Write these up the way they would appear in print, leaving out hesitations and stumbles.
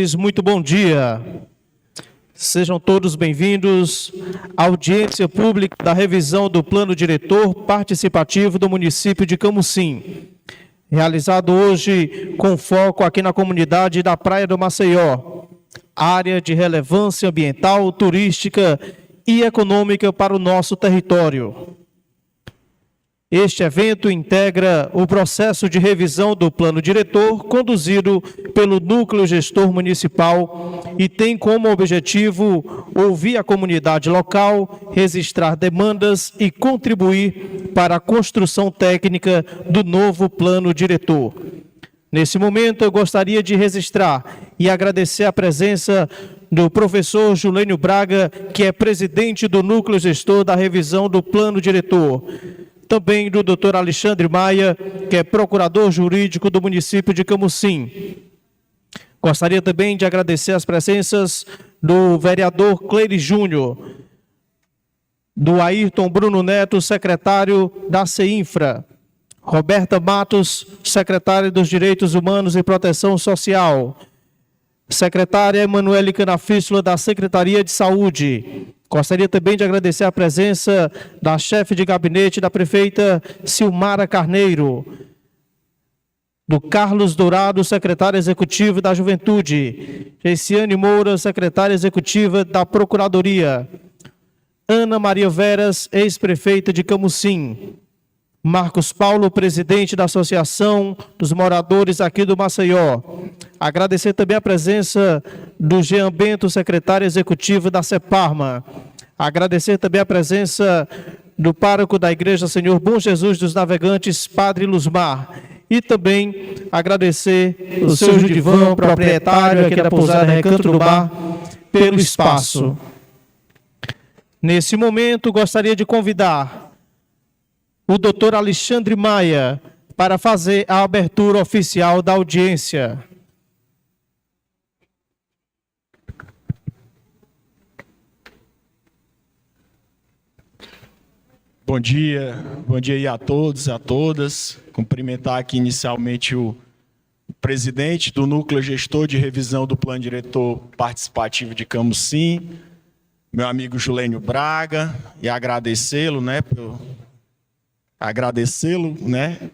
senhores, muito bom dia. Sejam todos bem-vindos à audiência pública da revisão do Plano Diretor Participativo do município de Camusim, realizado hoje com foco aqui na comunidade da Praia do Maceió, área de relevância ambiental, turística e econômica para o nosso território. Este evento integra o processo de revisão do Plano Diretor conduzido pelo Núcleo Gestor Municipal e tem como objetivo ouvir a comunidade local, registrar demandas e contribuir para a construção técnica do novo Plano Diretor. Nesse momento, eu gostaria de registrar e agradecer a presença do professor Julênio Braga, que é presidente do Núcleo Gestor da revisão do Plano Diretor. Também do Dr. Alexandre Maia, que é procurador jurídico do município de Camusim. Gostaria também de agradecer as presenças do vereador Cleire Júnior, do Ayrton Bruno Neto, secretário da CEINFRA, Roberta Matos, secretária dos Direitos Humanos e Proteção Social, secretária Emanuele Canafístula, da Secretaria de Saúde. Gostaria também de agradecer a presença da chefe de gabinete da prefeita Silmara Carneiro, do Carlos Dourado, secretário executivo da Juventude, Geiciane Moura, secretária executiva da Procuradoria, Ana Maria Veras, ex-prefeita de Camusim, Marcos Paulo, presidente da Associação dos Moradores aqui do Maceió. Agradecer também a presença do Jean Bento, secretário executivo da CEPARMA. Agradecer também a presença do pároco da Igreja Senhor Bom Jesus dos Navegantes, Padre Luzmar. E também agradecer o seu Judivan, proprietário aqui da pousada Recanto do Mar, pelo espaço. Nesse momento, gostaria de convidar o Dr. Alexandre Maia para fazer a abertura oficial da audiência. Bom dia aí a todos e a todas. Cumprimentar aqui inicialmente o presidente do Núcleo Gestor de Revisão do Plano Diretor Participativo de Camusim, meu amigo Julênio Braga, e agradecê-lo,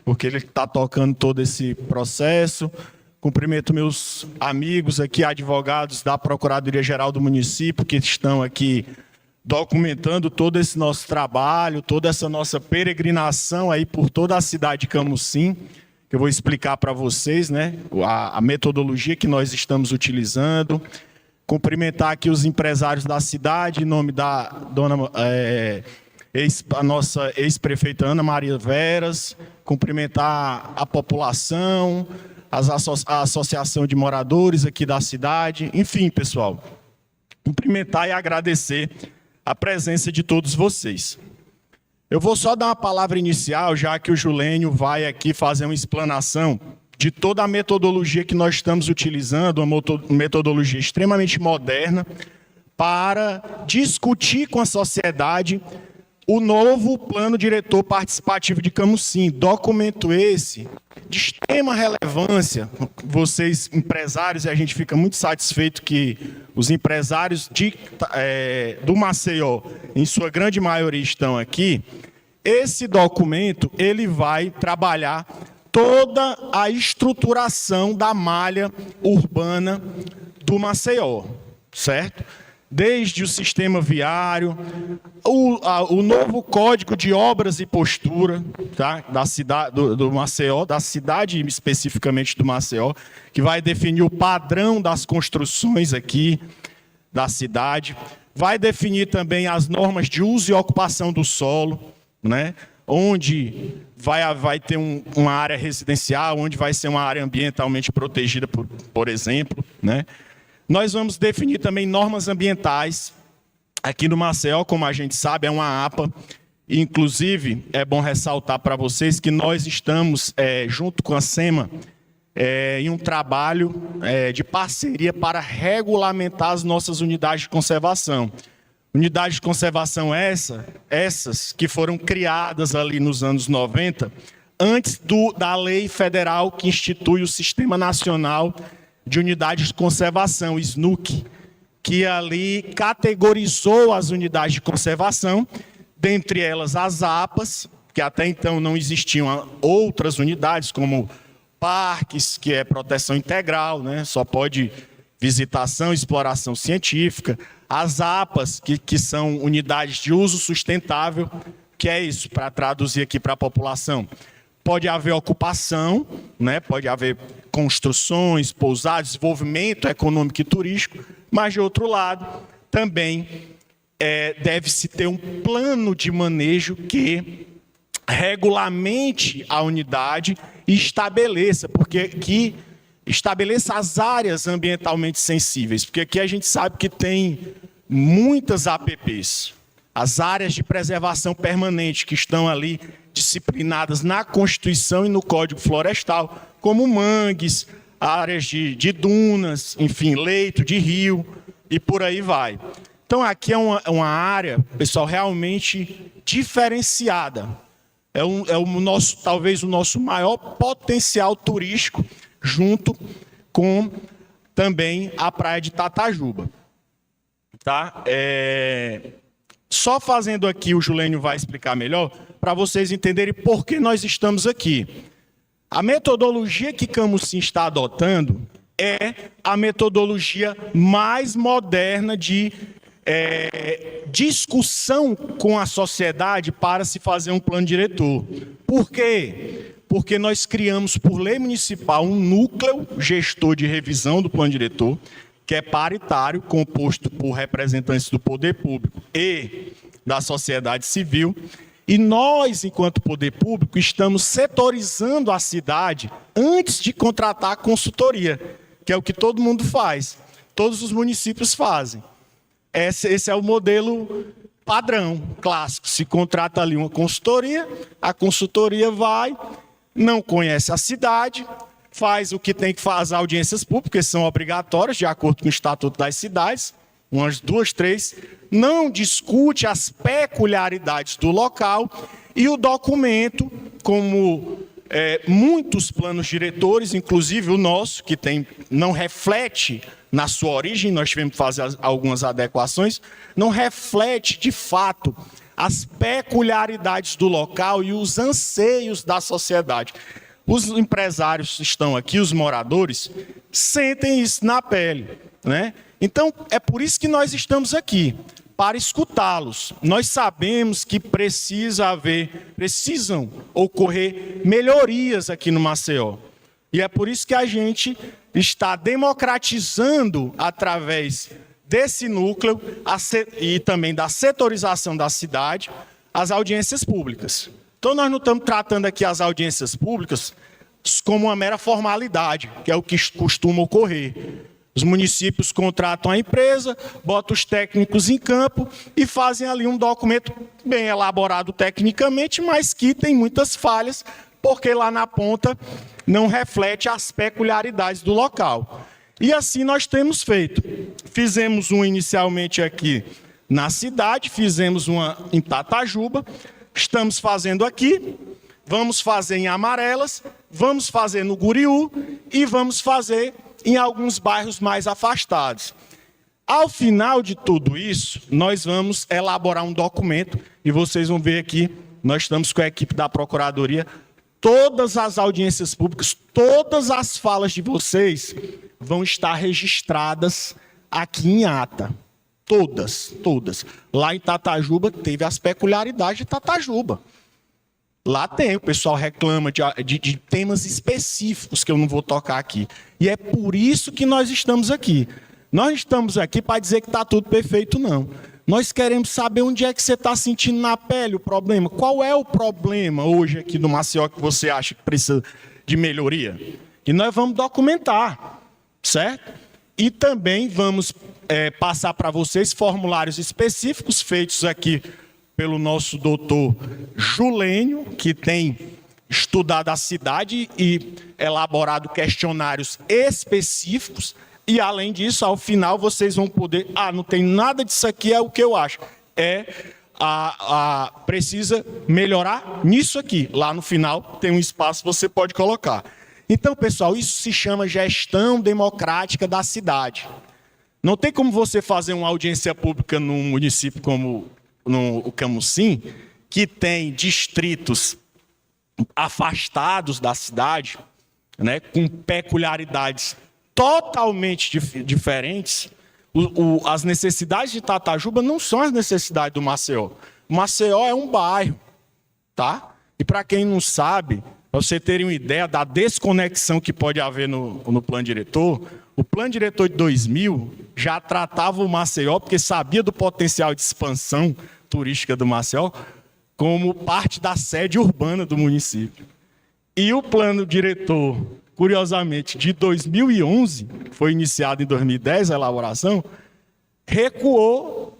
porque ele está tocando todo esse processo. Cumprimento meus amigos aqui, advogados da Procuradoria-Geral do município, que estão aqui documentando todo esse nosso trabalho, toda essa nossa peregrinação aí por toda a cidade de Camusim, que eu vou explicar para vocês, a metodologia que nós estamos utilizando. Cumprimentar aqui os empresários da cidade, em nome da a nossa ex-prefeita Ana Maria Veras, cumprimentar a população, a associação de moradores aqui da cidade, enfim, pessoal, cumprimentar e agradecer a presença de todos vocês. Eu vou só dar uma palavra inicial, já que o Julênio vai aqui fazer uma explanação de toda a metodologia que nós estamos utilizando, uma metodologia extremamente moderna, para discutir com a sociedade o novo Plano Diretor Participativo de Camusim. Documento esse de extrema relevância. Vocês, empresários, e a gente fica muito satisfeito que os empresários do Maceió, em sua grande maioria, estão aqui. Esse documento ele vai trabalhar toda a estruturação da malha urbana do Maceió, certo? Desde o sistema viário, o novo Código de Obras e Postura, tá? Da cidade do Maceió, da cidade especificamente do Maceió, que vai definir o padrão das construções aqui da cidade, vai definir também as normas de uso e ocupação do solo, onde vai ter uma área residencial, onde vai ser uma área ambientalmente protegida, por exemplo, Nós vamos definir também normas ambientais. Aqui no Maceió, como a gente sabe, é uma APA. Inclusive, é bom ressaltar para vocês que nós estamos, junto com a SEMA, em um trabalho de parceria para regulamentar as nossas unidades de conservação. Unidades de conservação essas que foram criadas ali nos anos 90, antes da lei federal que institui o Sistema Nacional de unidades de conservação, SNUC, que ali categorizou as unidades de conservação, dentre elas as APAs, que até então não existiam outras unidades, como parques, que é proteção integral, né? Só pode visitação e exploração científica. As APAs, que são unidades de uso sustentável, que é isso, para traduzir aqui para a população. Pode haver ocupação, né? Pode haver construções, pousadas, desenvolvimento econômico e turístico, mas, de outro lado, também deve-se ter um plano de manejo que regulamente a unidade e estabeleça, que estabeleça as áreas ambientalmente sensíveis, porque aqui a gente sabe que tem muitas APPs, as áreas de preservação permanente que estão ali disciplinadas na Constituição e no Código Florestal, como mangues, áreas de dunas, enfim, leito de rio e por aí vai. Então aqui é uma área, pessoal, realmente diferenciada. Talvez o nosso maior potencial turístico, junto com também a praia de Tatajuba. Tá? Só fazendo aqui, o Julênio vai explicar melhor, para vocês entenderem por que nós estamos aqui. A metodologia que Camusim está adotando é a metodologia mais moderna de discussão com a sociedade para se fazer um plano diretor. Por quê? Porque nós criamos, por lei municipal, um núcleo gestor de revisão do plano diretor, que é paritário, composto por representantes do poder público e da sociedade civil. E nós, enquanto poder público, estamos setorizando a cidade antes de contratar a consultoria, que é o que todo mundo faz, todos os municípios fazem. Esse é o modelo padrão, clássico. Se contrata ali uma consultoria, a consultoria vai, não conhece a cidade, faz o que tem que fazer, as audiências públicas, que são obrigatórias, de acordo com o Estatuto das Cidades, umas 2, 3, não discute as peculiaridades do local e o documento, como muitos planos diretores, inclusive o nosso, que não reflete na sua origem, nós tivemos que fazer algumas adequações, não reflete de fato as peculiaridades do local e os anseios da sociedade. Os empresários estão aqui, os moradores, sentem isso na pele, né? Então, é por isso que nós estamos aqui, para escutá-los. Nós sabemos que precisam ocorrer melhorias aqui no Maceió. E é por isso que a gente está democratizando, através desse núcleo e também da setorização da cidade, as audiências públicas. Então, nós não estamos tratando aqui as audiências públicas como uma mera formalidade, que é o que costuma ocorrer. Os municípios contratam a empresa, botam os técnicos em campo e fazem ali um documento bem elaborado tecnicamente, mas que tem muitas falhas, porque lá na ponta não reflete as peculiaridades do local. E assim nós temos feito. Fizemos uma inicialmente aqui na cidade, fizemos uma em Tatajuba, estamos fazendo aqui, vamos fazer em Amarelas, vamos fazer no Guriú e vamos fazer em alguns bairros mais afastados. Ao final de tudo isso, nós vamos elaborar um documento e vocês vão ver aqui, nós estamos com a equipe da Procuradoria, todas as audiências públicas, todas as falas de vocês vão estar registradas aqui em ata. Todas, todas. Lá em Tatajuba teve as peculiaridades de Tatajuba. Lá tem, o pessoal reclama de temas específicos que eu não vou tocar aqui. E é por isso que nós estamos aqui. Nós estamos aqui para dizer que está tudo perfeito, não. Nós queremos saber onde é que você está sentindo na pele o problema. Qual é o problema hoje aqui no Maceió que você acha que precisa de melhoria? E nós vamos documentar, certo? E também vamos passar para vocês formulários específicos feitos aqui pelo nosso doutor Julênio, que tem estudado a cidade e elaborado questionários específicos. E, além disso, ao final, vocês vão poder... não tem nada disso aqui, é o que eu acho. Precisa melhorar nisso aqui. Lá no final tem um espaço que você pode colocar. Então, pessoal, isso se chama gestão democrática da cidade. Não tem como você fazer uma audiência pública num município como no Camusim, que tem distritos afastados da cidade, né, com peculiaridades totalmente diferentes. As necessidades de Tatajuba não são as necessidades do Maceió. O Maceió é um bairro, tá? E para quem não sabe, para você terem uma ideia da desconexão que pode haver no plano diretor, o plano diretor de 2000 já tratava o Maceió, porque sabia do potencial de expansão turística do Maceió, como parte da sede urbana do município. E o plano diretor, curiosamente, de 2011, foi iniciado em 2010 a elaboração, recuou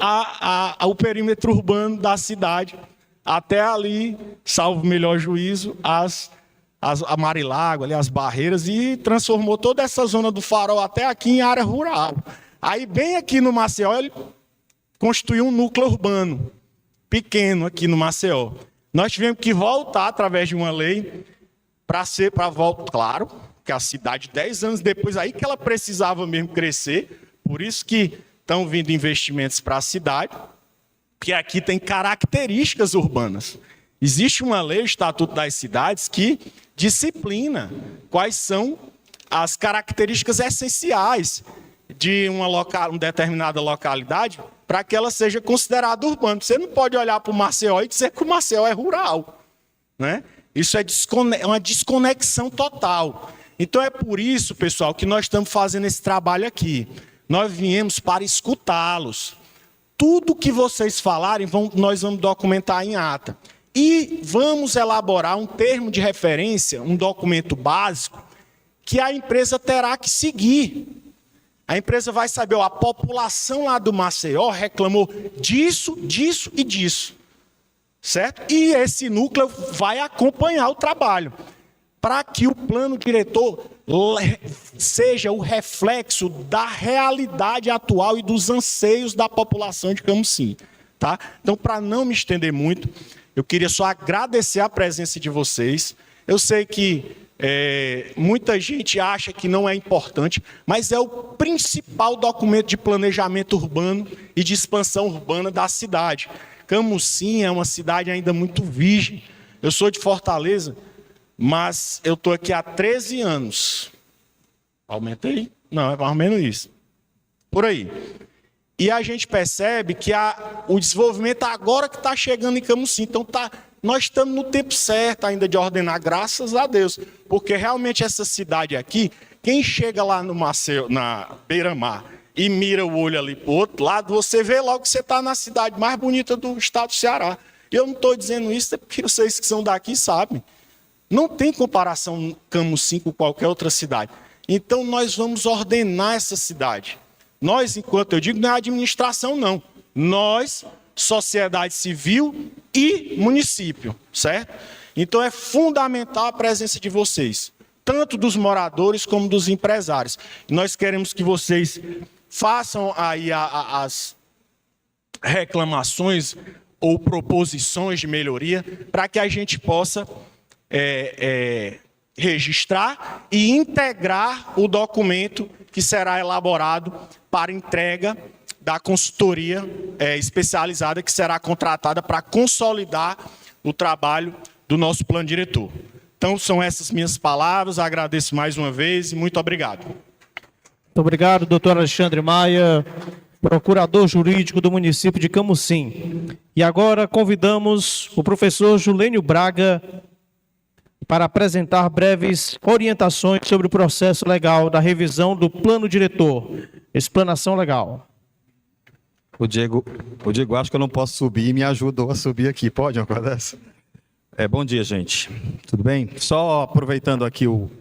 o perímetro urbano da cidade, até ali, salvo melhor juízo, a Marilago, ali, as barreiras, e transformou toda essa zona do Farol até aqui em área rural. Aí, bem aqui no Maceió, ele constituiu um núcleo urbano, pequeno aqui no Maceió. Nós tivemos que voltar, através de uma lei, para voltar, claro, que a cidade, 10 anos depois, aí que ela precisava mesmo crescer, por isso que estão vindo investimentos para a cidade, porque aqui tem características urbanas. Existe uma lei, o Estatuto das Cidades, que disciplina quais são as características essenciais de uma determinada localidade para que ela seja considerada urbana. Você não pode olhar para o Maceió e dizer que o Maceió é rural, né? Isso é uma desconexão total. Então é por isso, pessoal, que nós estamos fazendo esse trabalho aqui. Nós viemos para escutá-los. Tudo que vocês falarem, nós vamos documentar em ata. E vamos elaborar um termo de referência, um documento básico, que a empresa terá que seguir. A empresa vai saber, a população lá do Maceió reclamou disso, disso e disso. Certo? E esse núcleo vai acompanhar o trabalho, para que o plano diretor seja o reflexo da realidade atual e dos anseios da população de Camusim. Tá? Então, para não me estender muito, eu queria só agradecer a presença de vocês. Eu sei que muita gente acha que não é importante, mas é o principal documento de planejamento urbano e de expansão urbana da cidade. Camusim é uma cidade ainda muito virgem. Eu sou de Fortaleza, mas eu estou aqui há 13 anos. Aumentei? Não, é mais ou menos isso. Por aí. E a gente percebe que o desenvolvimento agora que está chegando em Camusim. Então, nós estamos no tempo certo ainda de ordenar, graças a Deus. Porque realmente essa cidade aqui, quem chega lá no Maceió, na beira-mar, e mira o olho ali para o outro lado, você vê logo que você está na cidade mais bonita do estado do Ceará. E eu não estou dizendo isso porque vocês que são daqui sabem. Não tem comparação Camusim com qualquer outra cidade. Então, nós vamos ordenar essa cidade. Nós, enquanto eu digo, não é administração, não. Nós, sociedade civil e município, certo? Então, é fundamental a presença de vocês, tanto dos moradores como dos empresários. Nós queremos que vocês façam aí as reclamações ou proposições de melhoria para que a gente possa registrar e integrar o documento que será elaborado para entrega da consultoria especializada que será contratada para consolidar o trabalho do nosso plano diretor. Então, são essas minhas palavras, agradeço mais uma vez e muito obrigado. Muito obrigado, doutor Alexandre Maia, procurador jurídico do município de Camusim. E agora convidamos o professor Julênio Braga para apresentar breves orientações sobre o processo legal da revisão do plano diretor. Explanação legal. O Diego, acho que eu não posso subir e me ajudou a subir aqui. Pode uma coisa dessa? Bom dia, gente. Tudo bem? Só aproveitando aqui o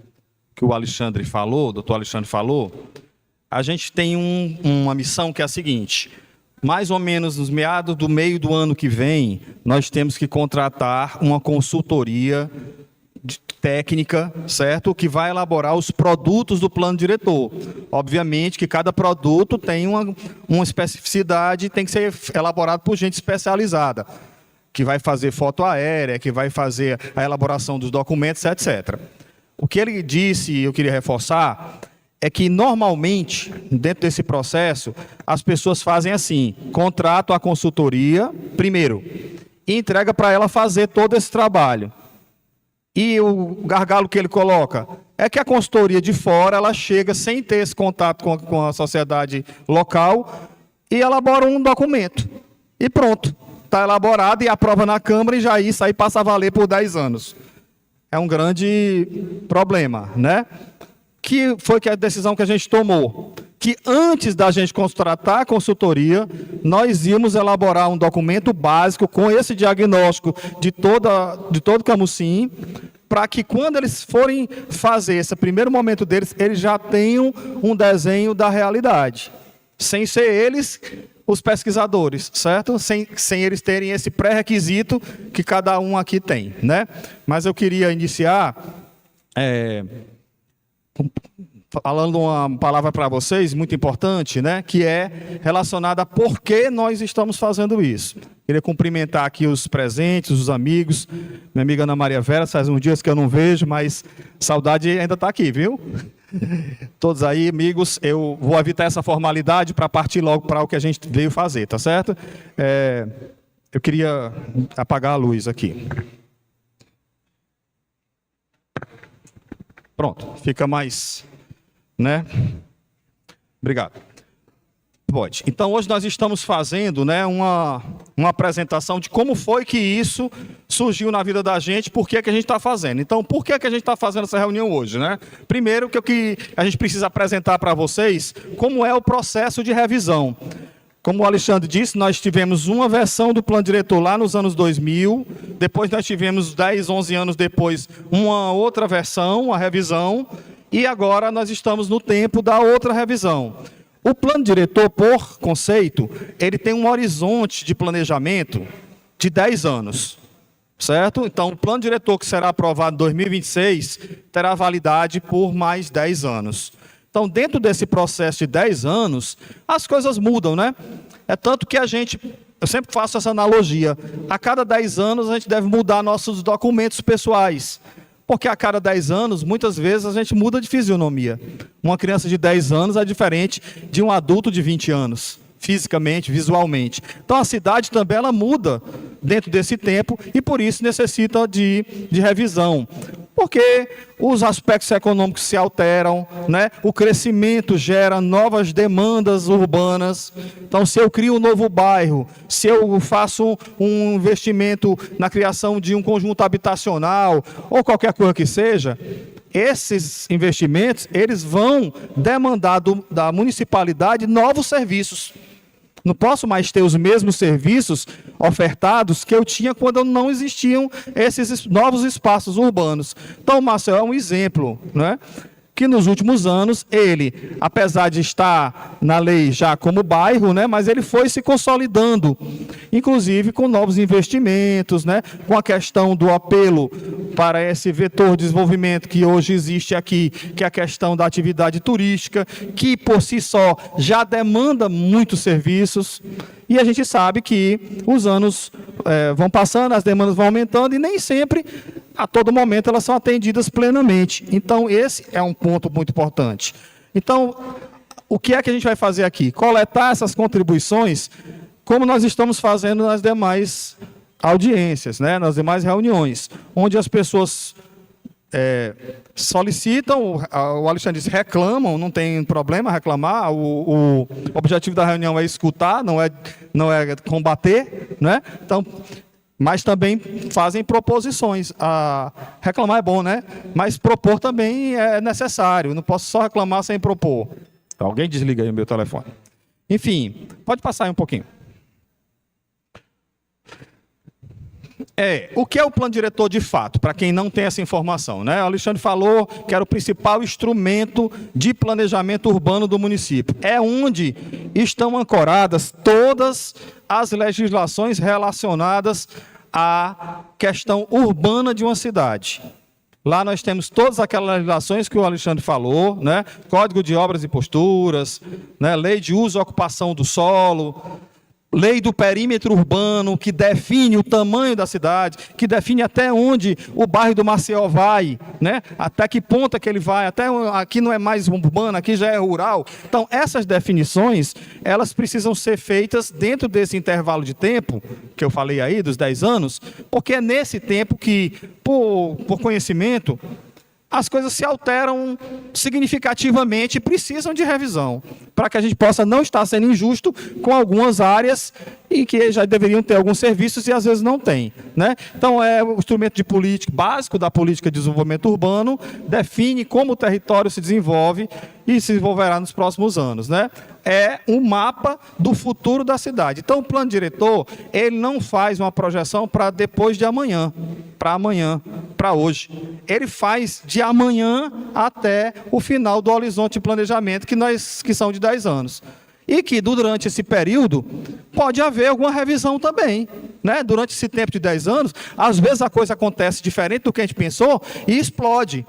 que o Alexandre falou, o doutor Alexandre falou, a gente tem uma missão que é a seguinte: mais ou menos nos meados do meio do ano que vem, nós temos que contratar uma consultoria técnica, certo? Que vai elaborar os produtos do plano diretor. Obviamente que cada produto tem uma especificidade, tem que ser elaborado por gente especializada, que vai fazer foto aérea, que vai fazer a elaboração dos documentos, etc. O que ele disse, e eu queria reforçar, é que normalmente, dentro desse processo, as pessoas fazem assim: contratam a consultoria primeiro e entrega para ela fazer todo esse trabalho. E o gargalo que ele coloca é que a consultoria de fora, ela chega sem ter esse contato com a sociedade local e elabora um documento. E pronto, está elaborado e aprova na Câmara e já isso aí passa a valer por 10 anos. É um grande problema, né? Que foi a decisão que a gente tomou, que antes da gente contratar a consultoria, nós íamos elaborar um documento básico com esse diagnóstico de todo Camusim, para que quando eles forem fazer esse primeiro momento deles, eles já tenham um desenho da realidade, sem ser eles os pesquisadores, certo? Sem eles terem esse pré-requisito que cada um aqui tem, né? Mas eu queria iniciar falando uma palavra para vocês muito importante, né? Que é relacionada a por que nós estamos fazendo isso. Queria cumprimentar aqui os presentes, os amigos. Minha amiga Ana Maria Vera, faz uns dias que eu não vejo, mas saudade ainda está aqui, viu? Todos aí, amigos, eu vou evitar essa formalidade para partir logo para o que a gente veio fazer, tá certo? Eu queria apagar a luz aqui. Pronto, fica mais, né? Obrigado. Pode. Então, hoje nós estamos fazendo, né, uma apresentação de como foi que isso surgiu na vida da gente, por que a gente está fazendo. Então, por que a gente está fazendo essa reunião hoje, né? Primeiro, que a gente precisa apresentar para vocês como é o processo de revisão. Como o Alexandre disse, nós tivemos uma versão do plano diretor lá nos anos 2000, depois nós tivemos 10, 11 anos depois uma outra versão, a revisão, e agora nós estamos no tempo da outra revisão. O plano diretor, por conceito, ele tem um horizonte de planejamento de 10 anos, certo? Então, o plano diretor que será aprovado em 2026 terá validade por mais 10 anos. Então, dentro desse processo de 10 anos, as coisas mudam, né? É tanto que eu sempre faço essa analogia, a cada 10 anos a gente deve mudar nossos documentos pessoais. Porque a cada 10 anos, muitas vezes, a gente muda de fisionomia. Uma criança de 10 anos é diferente de um adulto de 20 anos, fisicamente, visualmente. Então, a cidade também ela muda dentro desse tempo e, por isso, necessita de revisão. Porque os aspectos econômicos se alteram, né? O crescimento gera novas demandas urbanas. Então, se eu crio um novo bairro, se eu faço um investimento na criação de um conjunto habitacional, ou qualquer coisa que seja, esses investimentos eles vão demandar da municipalidade novos serviços. Não posso mais ter os mesmos serviços ofertados que eu tinha quando não existiam esses novos espaços urbanos. Então, o Maceió é um exemplo, né? Que nos últimos anos, ele, apesar de estar na lei já como bairro, né, mas ele foi se consolidando, inclusive com novos investimentos, né, com a questão do apelo para esse vetor de desenvolvimento que hoje existe aqui, que é a questão da atividade turística, que por si só já demanda muitos serviços, e a gente sabe que os anos vão passando, as demandas vão aumentando, e nem sempre, a todo momento, elas são atendidas plenamente. Então, esse é um ponto muito importante. Então, o que é que a gente vai fazer aqui? Coletar essas contribuições, como nós estamos fazendo nas demais audiências, né? Nas demais reuniões, onde as pessoas solicitam, o Alexandre disse, reclamam, não tem problema reclamar, o objetivo da reunião é escutar, não é combater, né? Então, mas também fazem proposições. Reclamar é bom, né? Mas propor também é necessário. Não posso só reclamar sem propor. Alguém desliga aí o meu telefone. Enfim, pode passar aí um pouquinho. O que é o plano diretor de fato, para quem não tem essa informação, né? O Alexandre falou que era o principal instrumento de planejamento urbano do município. É onde estão ancoradas todas as legislações relacionadas à questão urbana de uma cidade. Lá nós temos todas aquelas legislações que o Alexandre falou, né? Código de Obras e Posturas, né? Lei de Uso e Ocupação do Solo, lei do perímetro urbano, que define o tamanho da cidade, que define até onde o bairro do Maceió vai, né? Até que ponta que ele vai, até aqui não é mais urbano, aqui já é rural. Então, essas definições, elas precisam ser feitas dentro desse intervalo de tempo, que eu falei aí, dos 10 anos, porque é nesse tempo que, por conhecimento, as coisas se alteram significativamente e precisam de revisão, para que a gente possa não estar sendo injusto com algumas áreas e que já deveriam ter alguns serviços e às vezes não tem, né? Então, é o instrumento de política básico da política de desenvolvimento urbano, define como o território se desenvolve e se desenvolverá nos próximos anos, né? É um mapa do futuro da cidade. Então, o plano diretor, ele não faz uma projeção para depois de amanhã, para hoje. Ele faz de amanhã até o final do horizonte de planejamento, que são de 10 anos. E que, durante esse período, pode haver alguma revisão também, né? Durante esse tempo de 10 anos, às vezes a coisa acontece diferente do que a gente pensou e explode,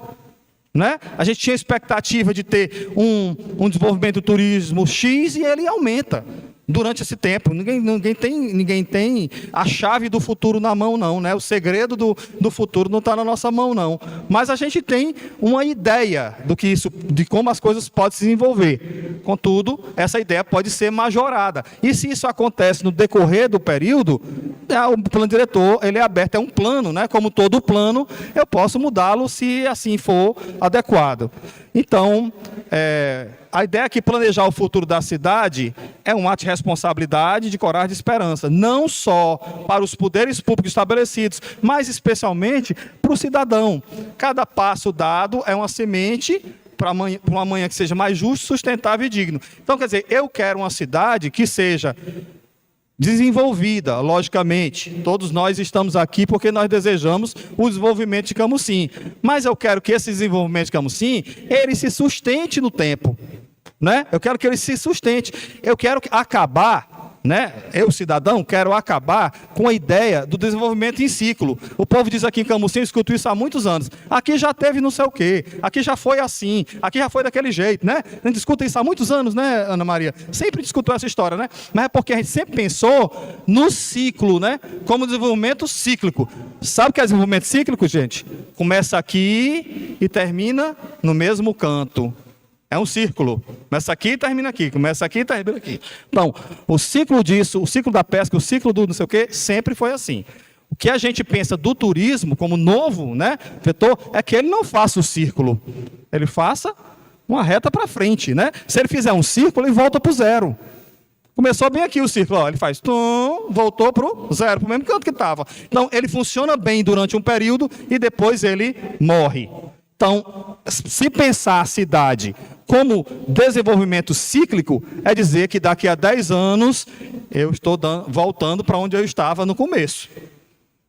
né? A gente tinha expectativa de ter um desenvolvimento do turismo X e ele aumenta durante esse tempo. Ninguém tem a chave do futuro na mão, não, né? O segredo do futuro não está na nossa mão, não. Mas a gente tem uma ideia de como as coisas podem se desenvolver. Contudo, essa ideia pode ser majorada. E se isso acontece no decorrer do período, o plano diretor, ele é aberto, é um plano, né? Como todo plano, eu posso mudá-lo se assim for adequado. Então, a ideia é que planejar o futuro da cidade é um ato de responsabilidade, de coragem e de esperança, não só para os poderes públicos estabelecidos, mas especialmente para o cidadão. Cada passo dado é uma semente para uma amanhã que seja mais justo, sustentável e digno. Então, quer dizer, eu quero uma cidade que seja desenvolvida, logicamente. Todos nós estamos aqui porque nós desejamos o desenvolvimento de Camusim. Mas eu quero que esse desenvolvimento de Camusim, ele se sustente no tempo, né? Eu quero que ele se sustente. Eu quero acabar, né? Eu, cidadão, quero acabar com a ideia do desenvolvimento em ciclo. O povo diz aqui em Camusim, eu escuto isso há muitos anos. Aqui já teve não sei o quê, aqui já foi assim, aqui já foi daquele jeito, né? A gente escuta isso há muitos anos, né, Ana Maria? Sempre discutiu essa história, né? Mas é porque a gente sempre pensou no ciclo, né? Como desenvolvimento cíclico. Sabe o que é desenvolvimento cíclico, gente? Começa aqui e termina no mesmo canto. É um círculo. Começa aqui e termina aqui. Começa aqui e termina aqui. Então, o ciclo disso, o ciclo da pesca, o ciclo do não sei o quê, sempre foi assim. O que a gente pensa do turismo como novo, né, vetor, é que ele não faça o círculo. Ele faça uma reta para frente, né? Se ele fizer um círculo, ele volta para o zero. Começou bem aqui o círculo, ó, ele faz voltou para o zero, para o mesmo canto que estava. Então, ele funciona bem durante um período e depois ele morre. Então, se pensar a cidade como desenvolvimento cíclico, é dizer que daqui a 10 anos eu estou voltando para onde eu estava no começo.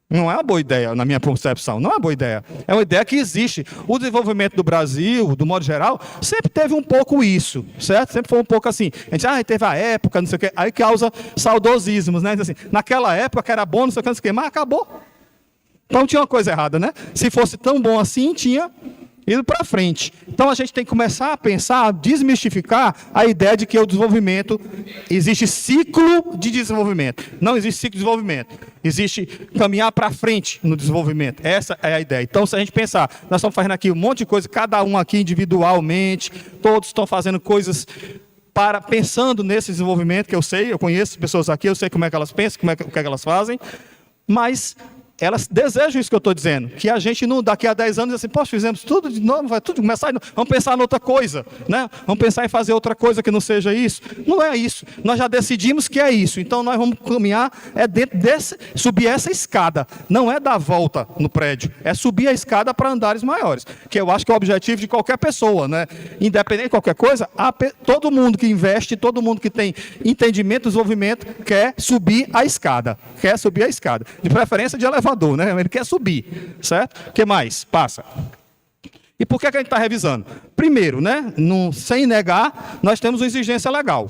Não é uma boa ideia, na minha concepção, não é uma boa ideia. É uma ideia que existe. O desenvolvimento do Brasil, do modo geral, sempre teve um pouco isso, certo? Sempre foi um pouco assim. A gente, teve a época, não sei o quê, aí causa saudosismos, né? Assim, naquela época era bom, não sei o quê, mas acabou. Então tinha uma coisa errada, né? Se fosse tão bom assim, tinha ido para frente. Então a gente tem que começar a pensar, a desmistificar a ideia de que o desenvolvimento, existe ciclo de desenvolvimento. Não existe ciclo de desenvolvimento. Existe caminhar para frente no desenvolvimento. Essa é a ideia. Então, se a gente pensar, nós estamos fazendo aqui um monte de coisa, cada um aqui individualmente, todos estão fazendo coisas pensando nesse desenvolvimento, que eu sei, eu conheço pessoas aqui, eu sei como é que elas pensam, o que é que elas fazem, mas elas desejam isso que eu estou dizendo, que a gente não, daqui a 10 anos, assim, poxa, fizemos tudo de novo, vai tudo começar, vamos pensar em outra coisa, né? Vamos pensar em fazer outra coisa que não seja isso. Não é isso, nós já decidimos que é isso, então nós vamos caminhar, subir essa escada, não é dar volta no prédio, é subir a escada para andares maiores, que eu acho que é o objetivo de qualquer pessoa, né? Independente de qualquer coisa, todo mundo que investe, todo mundo que tem entendimento, desenvolvimento, quer subir a escada, de preferência de elevador. Né? Ele quer subir, certo? O que mais? Passa. E por que a gente está revisando? Primeiro, né? Sem negar, nós temos uma exigência legal.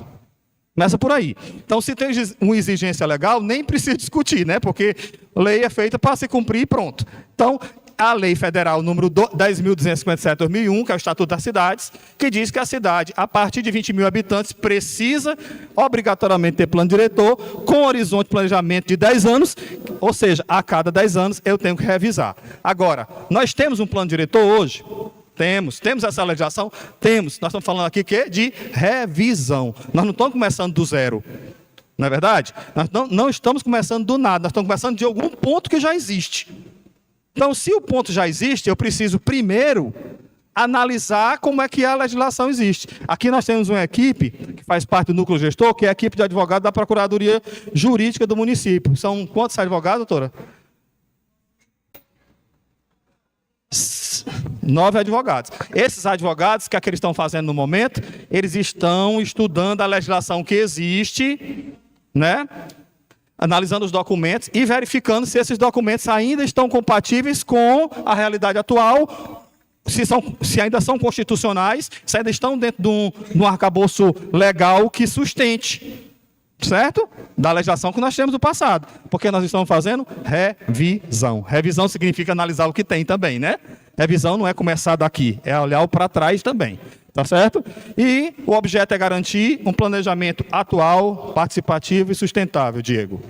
Começa por aí. Então, se tem uma exigência legal, nem precisa discutir, né? Porque lei é feita para se cumprir e pronto. Então, a Lei Federal número 10.257/2001, que é o Estatuto das Cidades, que diz que a cidade, a partir de 20 mil habitantes, precisa obrigatoriamente ter plano diretor com horizonte de planejamento de 10 anos, ou seja, a cada 10 anos eu tenho que revisar. Agora, nós temos um plano diretor hoje? Temos essa legislação? Temos. Nós estamos falando aqui de revisão. Nós não estamos começando do zero. Não é verdade? Nós não estamos começando do nada, nós estamos começando de algum ponto que já existe. Então, se o ponto já existe, eu preciso primeiro analisar como é que a legislação existe. Aqui nós temos uma equipe que faz parte do núcleo gestor, que é a equipe de advogados da Procuradoria Jurídica do município. São quantos advogados, doutora? 9 advogados. Esses advogados, que é que eles estão fazendo no momento? Eles estão estudando a legislação que existe, né? Analisando os documentos e verificando se esses documentos ainda estão compatíveis com a realidade atual, se ainda são constitucionais, se ainda estão dentro de um arcabouço legal que sustente, certo? Da legislação que nós temos do passado. Porque nós estamos fazendo revisão. Revisão significa analisar o que tem também, né? Revisão não é começar daqui, é olhar para trás também. Tá certo? E o objeto é garantir um planejamento atual, participativo e sustentável, Diego.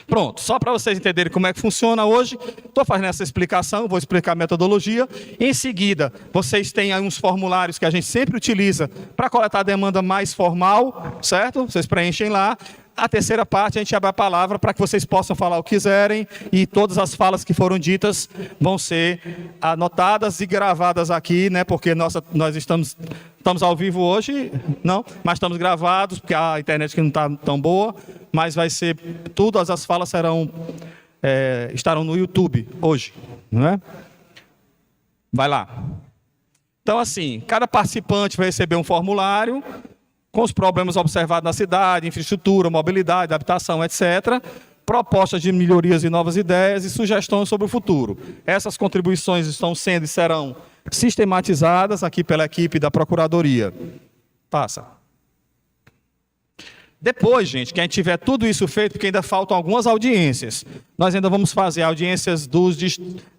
Pronto, só para vocês entenderem como é que funciona hoje, estou fazendo essa explicação, vou explicar a metodologia. Em seguida, vocês têm aí uns formulários que a gente sempre utiliza para coletar a demanda mais formal, certo? Vocês preenchem lá. A terceira parte, a gente abre a palavra para que vocês possam falar o que quiserem e todas as falas que foram ditas vão ser anotadas e gravadas aqui, né? Porque nós estamos ao vivo hoje, não, mas estamos gravados, porque a internet aqui não está tão boa, mas vai ser, todas as falas estarão no YouTube hoje, não é? Vai lá. Então, assim, cada participante vai receber um formulário com os problemas observados na cidade, infraestrutura, mobilidade, habitação, etc., propostas de melhorias e novas ideias e sugestões sobre o futuro. Essas contribuições estão sendo e serão sistematizadas aqui pela equipe da Procuradoria. Passa. Depois, gente, que a gente tiver tudo isso feito, porque ainda faltam algumas audiências, nós ainda vamos fazer audiências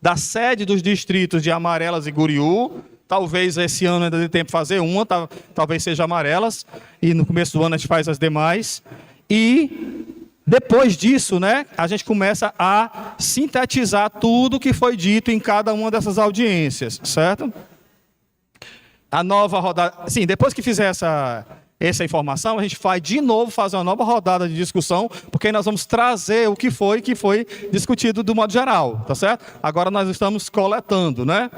da sede dos distritos de Amarelas e Guriú. Talvez esse ano ainda dê tempo de fazer uma, talvez seja Amarelas, e no começo do ano a gente faz as demais. E depois disso, né, a gente começa a sintetizar tudo que foi dito em cada uma dessas audiências, certo? A nova rodada, sim, depois que fizer essa informação, a gente vai de novo fazer uma nova rodada de discussão, porque nós vamos trazer o que foi discutido do modo geral, tá certo? Agora nós estamos coletando, né?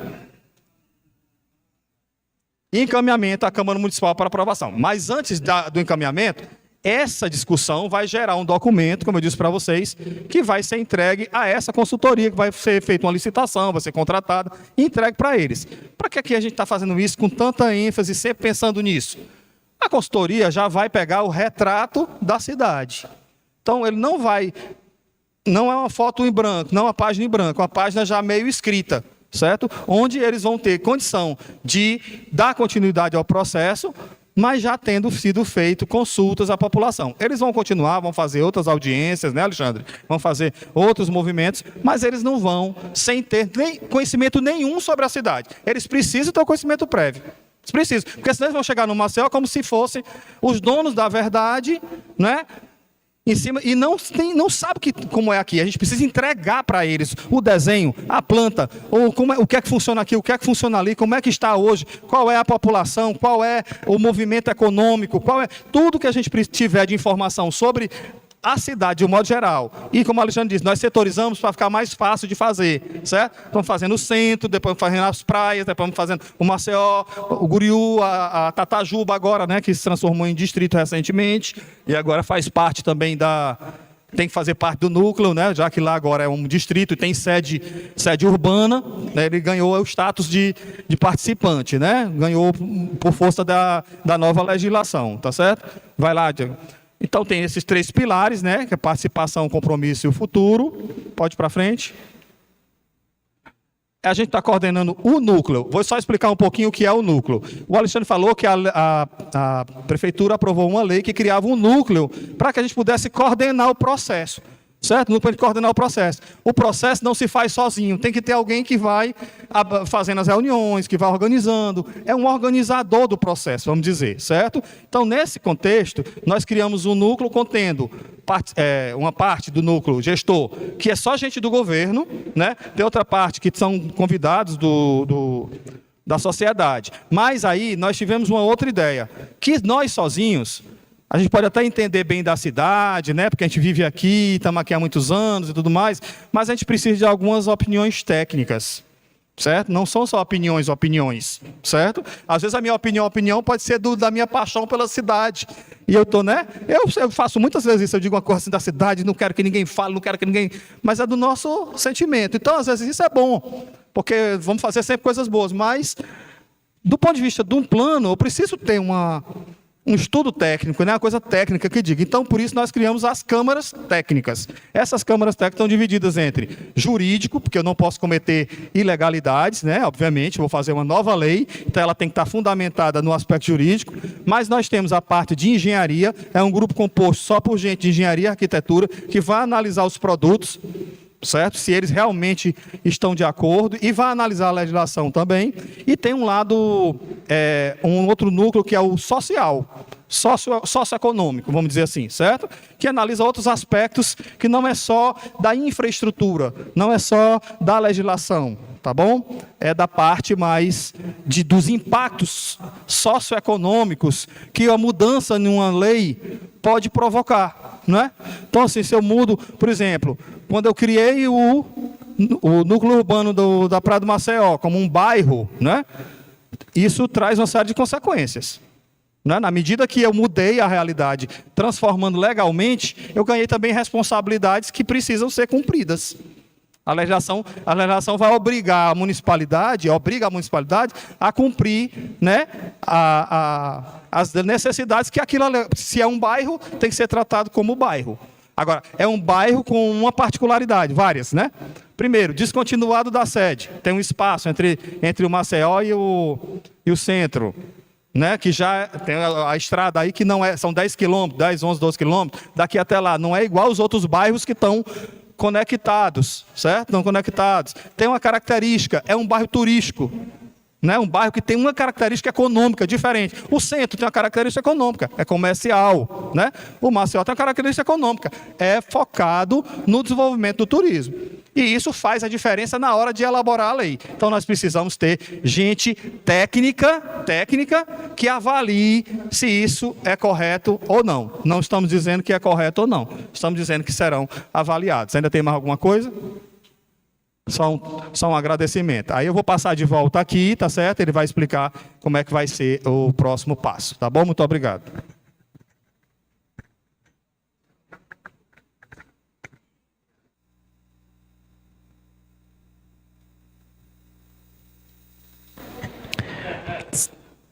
Encaminhamento à Câmara Municipal para aprovação. Mas antes do encaminhamento, essa discussão vai gerar um documento, como eu disse para vocês, que vai ser entregue a essa consultoria, que vai ser feita uma licitação, vai ser contratada e entregue para eles. Para que aqui a gente está fazendo isso com tanta ênfase, sempre pensando nisso? A consultoria já vai pegar o retrato da cidade. Então, ele não é uma foto em branco, não é uma página em branco, é uma página já meio escrita, certo? Onde eles vão ter condição de dar continuidade ao processo, mas já tendo sido feito consultas à população. Eles vão continuar, vão fazer outras audiências, né, Alexandre? Vão fazer outros movimentos, mas eles não vão sem ter conhecimento nenhum sobre a cidade. Eles precisam ter o conhecimento prévio. Eles precisam, porque senão eles vão chegar no Maceió como se fossem os donos da verdade, né? Em cima, e não sabe como é aqui. A gente precisa entregar para eles o desenho, a planta, o que é que funciona aqui, o que é que funciona ali, como é que está hoje, qual é a população, qual é o movimento econômico, qual é tudo que a gente tiver de informação sobre a cidade de um modo geral. E como o Alexandre disse, nós setorizamos para ficar mais fácil de fazer, certo? Estamos fazendo o centro, depois fazendo as praias, depois fazendo o Maceió, o Guriú, a Tatajuba agora, né, que se transformou em distrito recentemente, e agora faz parte também tem que fazer parte do núcleo, né, já que lá agora é um distrito e tem sede urbana, né, ele ganhou o status de participante, né, ganhou por força da nova legislação, tá certo? Vai lá, Diego. Então, tem esses 3 pilares, né? Que é participação, compromisso e o futuro. Pode ir para frente. A gente está coordenando o núcleo. Vou só explicar um pouquinho o que é o núcleo. O Alexandre falou que a prefeitura aprovou uma lei que criava um núcleo para que a gente pudesse coordenar o processo. Certo? Núcleo para coordenar o processo. O processo não se faz sozinho, tem que ter alguém que vai fazendo as reuniões, que vai organizando. É um organizador do processo, vamos dizer, certo? Então, nesse contexto, nós criamos um núcleo contendo uma parte do núcleo gestor, que é só gente do governo, né? Tem outra parte que são convidados da sociedade. Mas aí nós tivemos uma outra ideia, que nós sozinhos, a gente pode até entender bem da cidade, né? Porque a gente vive aqui, estamos aqui há muitos anos e tudo mais, mas a gente precisa de algumas opiniões técnicas, certo? Não são só opiniões, certo? Às vezes a minha opinião pode ser da minha paixão pela cidade. E eu estou, né? Eu faço muitas vezes isso, eu digo uma coisa assim da cidade, não quero que ninguém fale, não quero que ninguém... Mas é do nosso sentimento. Então, às vezes, isso é bom, porque vamos fazer sempre coisas boas, mas do ponto de vista de um plano, eu preciso ter um estudo técnico, né? Uma coisa técnica que diga. Então, por isso, nós criamos as câmaras técnicas. Essas câmaras técnicas estão divididas entre jurídico, porque eu não posso cometer ilegalidades, né? Obviamente, vou fazer uma nova lei, então ela tem que estar fundamentada no aspecto jurídico, mas nós temos a parte de engenharia, é um grupo composto só por gente de engenharia e arquitetura, que vai analisar os produtos, certo? Se eles realmente estão de acordo, e vai analisar a legislação também. E tem um lado, um outro núcleo que é o socioeconômico, vamos dizer assim, certo? Que analisa outros aspectos que não é só da infraestrutura, não é só da legislação, tá bom? É da parte mais dos impactos socioeconômicos que a mudança em uma lei pode provocar, não é? Então, assim, se eu mudo, por exemplo, quando eu criei o núcleo urbano da Praia do Maceió como um bairro, né? Isso traz uma série de consequências. Né? Na medida que eu mudei a realidade, transformando legalmente, eu ganhei também responsabilidades que precisam ser cumpridas. A legislação vai obrigar a municipalidade a cumprir, né, as necessidades que aquilo, se é um bairro, tem que ser tratado como bairro. Agora, é um bairro com uma particularidade, várias, né? Primeiro, descontinuado da sede. Tem um espaço entre o Maceió e o centro, né? Que já tem a estrada aí que não é, são 10 quilômetros, 10, 11, 12 quilômetros, daqui até lá. Não é igual aos outros bairros que estão conectados, certo? Estão conectados. Tem uma característica, é um bairro turístico. Né? Um bairro que tem uma característica econômica diferente. O centro tem uma característica econômica, é comercial. Né? O Maceió tem uma característica econômica, é focado no desenvolvimento do turismo. E isso faz a diferença na hora de elaborar a lei. Então, nós precisamos ter gente técnica que avalie se isso é correto ou não. Não estamos dizendo que é correto ou não. Estamos dizendo que serão avaliados. Ainda tem mais alguma coisa? Só um agradecimento. Aí eu vou passar de volta aqui, tá certo? Ele vai explicar como é que vai ser o próximo passo. Tá bom? Muito obrigado.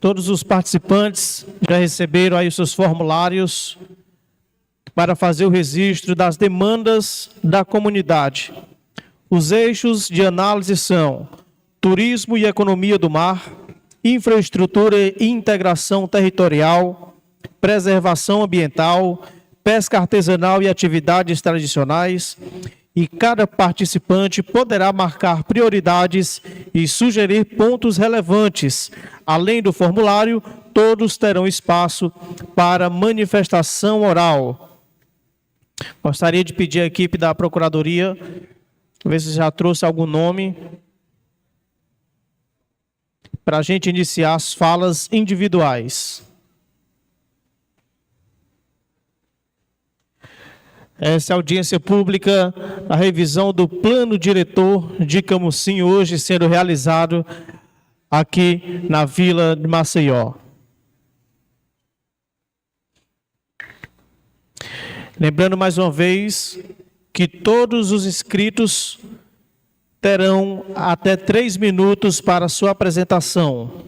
Todos os participantes já receberam aí os seus formulários para fazer o registro das demandas da comunidade. Os eixos de análise são turismo e economia do mar, infraestrutura e integração territorial, preservação ambiental, pesca artesanal e atividades tradicionais, e cada participante poderá marcar prioridades e sugerir pontos relevantes. Além do formulário, todos terão espaço para manifestação oral. Gostaria de pedir à equipe da Procuradoria, ver se já trouxe algum nome, para a gente iniciar as falas individuais. Essa é a audiência pública, a revisão do plano diretor de Camusim, hoje sendo realizado aqui na Vila de Maceió. Lembrando mais uma vez que todos os inscritos terão até 3 minutos para sua apresentação.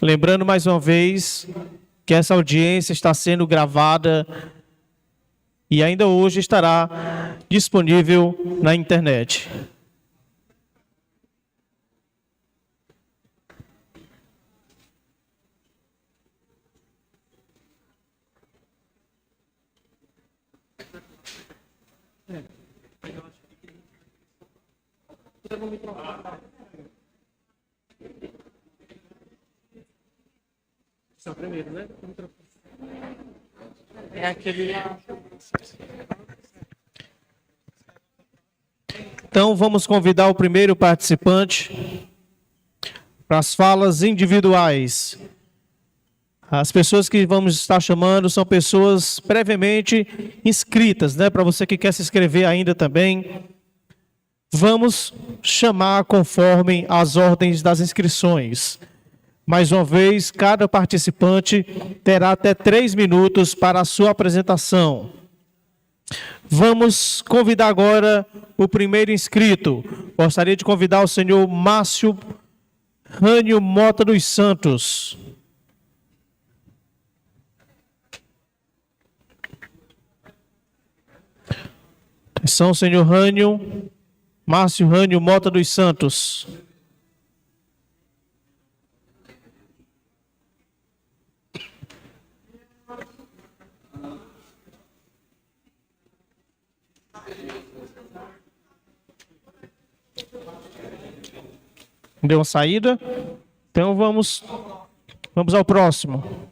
Lembrando mais uma vez que essa audiência está sendo gravada e ainda hoje estará disponível na internet. Então, vamos convidar o primeiro participante para as falas individuais. As pessoas que vamos estar chamando são pessoas previamente inscritas, né? Para você que quer se inscrever ainda também. Vamos chamar conforme as ordens das inscrições. Mais uma vez, cada participante terá até 3 minutos para a sua apresentação. Vamos convidar agora o primeiro inscrito. Gostaria de convidar o senhor Márcio Rânio Mota dos Santos. Atenção, senhor Rânio. Márcio Rânio Mota dos Santos. Deu uma saída? Então vamos ao próximo.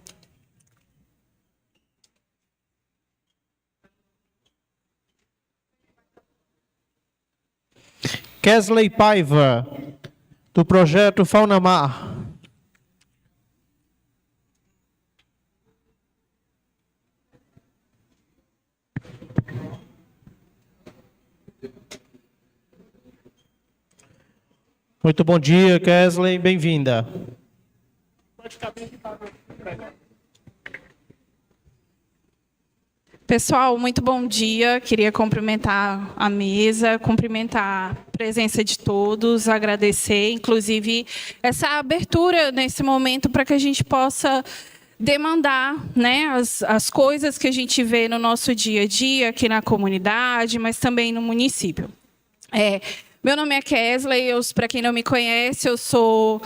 Kesley Paiva, do projeto Fauna Mar. Muito bom dia, Kesley, bem-vinda. Pessoal, muito bom dia. Queria cumprimentar a mesa, cumprimentar a presença de todos, agradecer, inclusive, essa abertura nesse momento para que a gente possa demandar, né, as coisas que a gente vê no nosso dia a dia aqui na comunidade, mas também no município. Meu nome é Kesley, para quem não me conhece, eu sou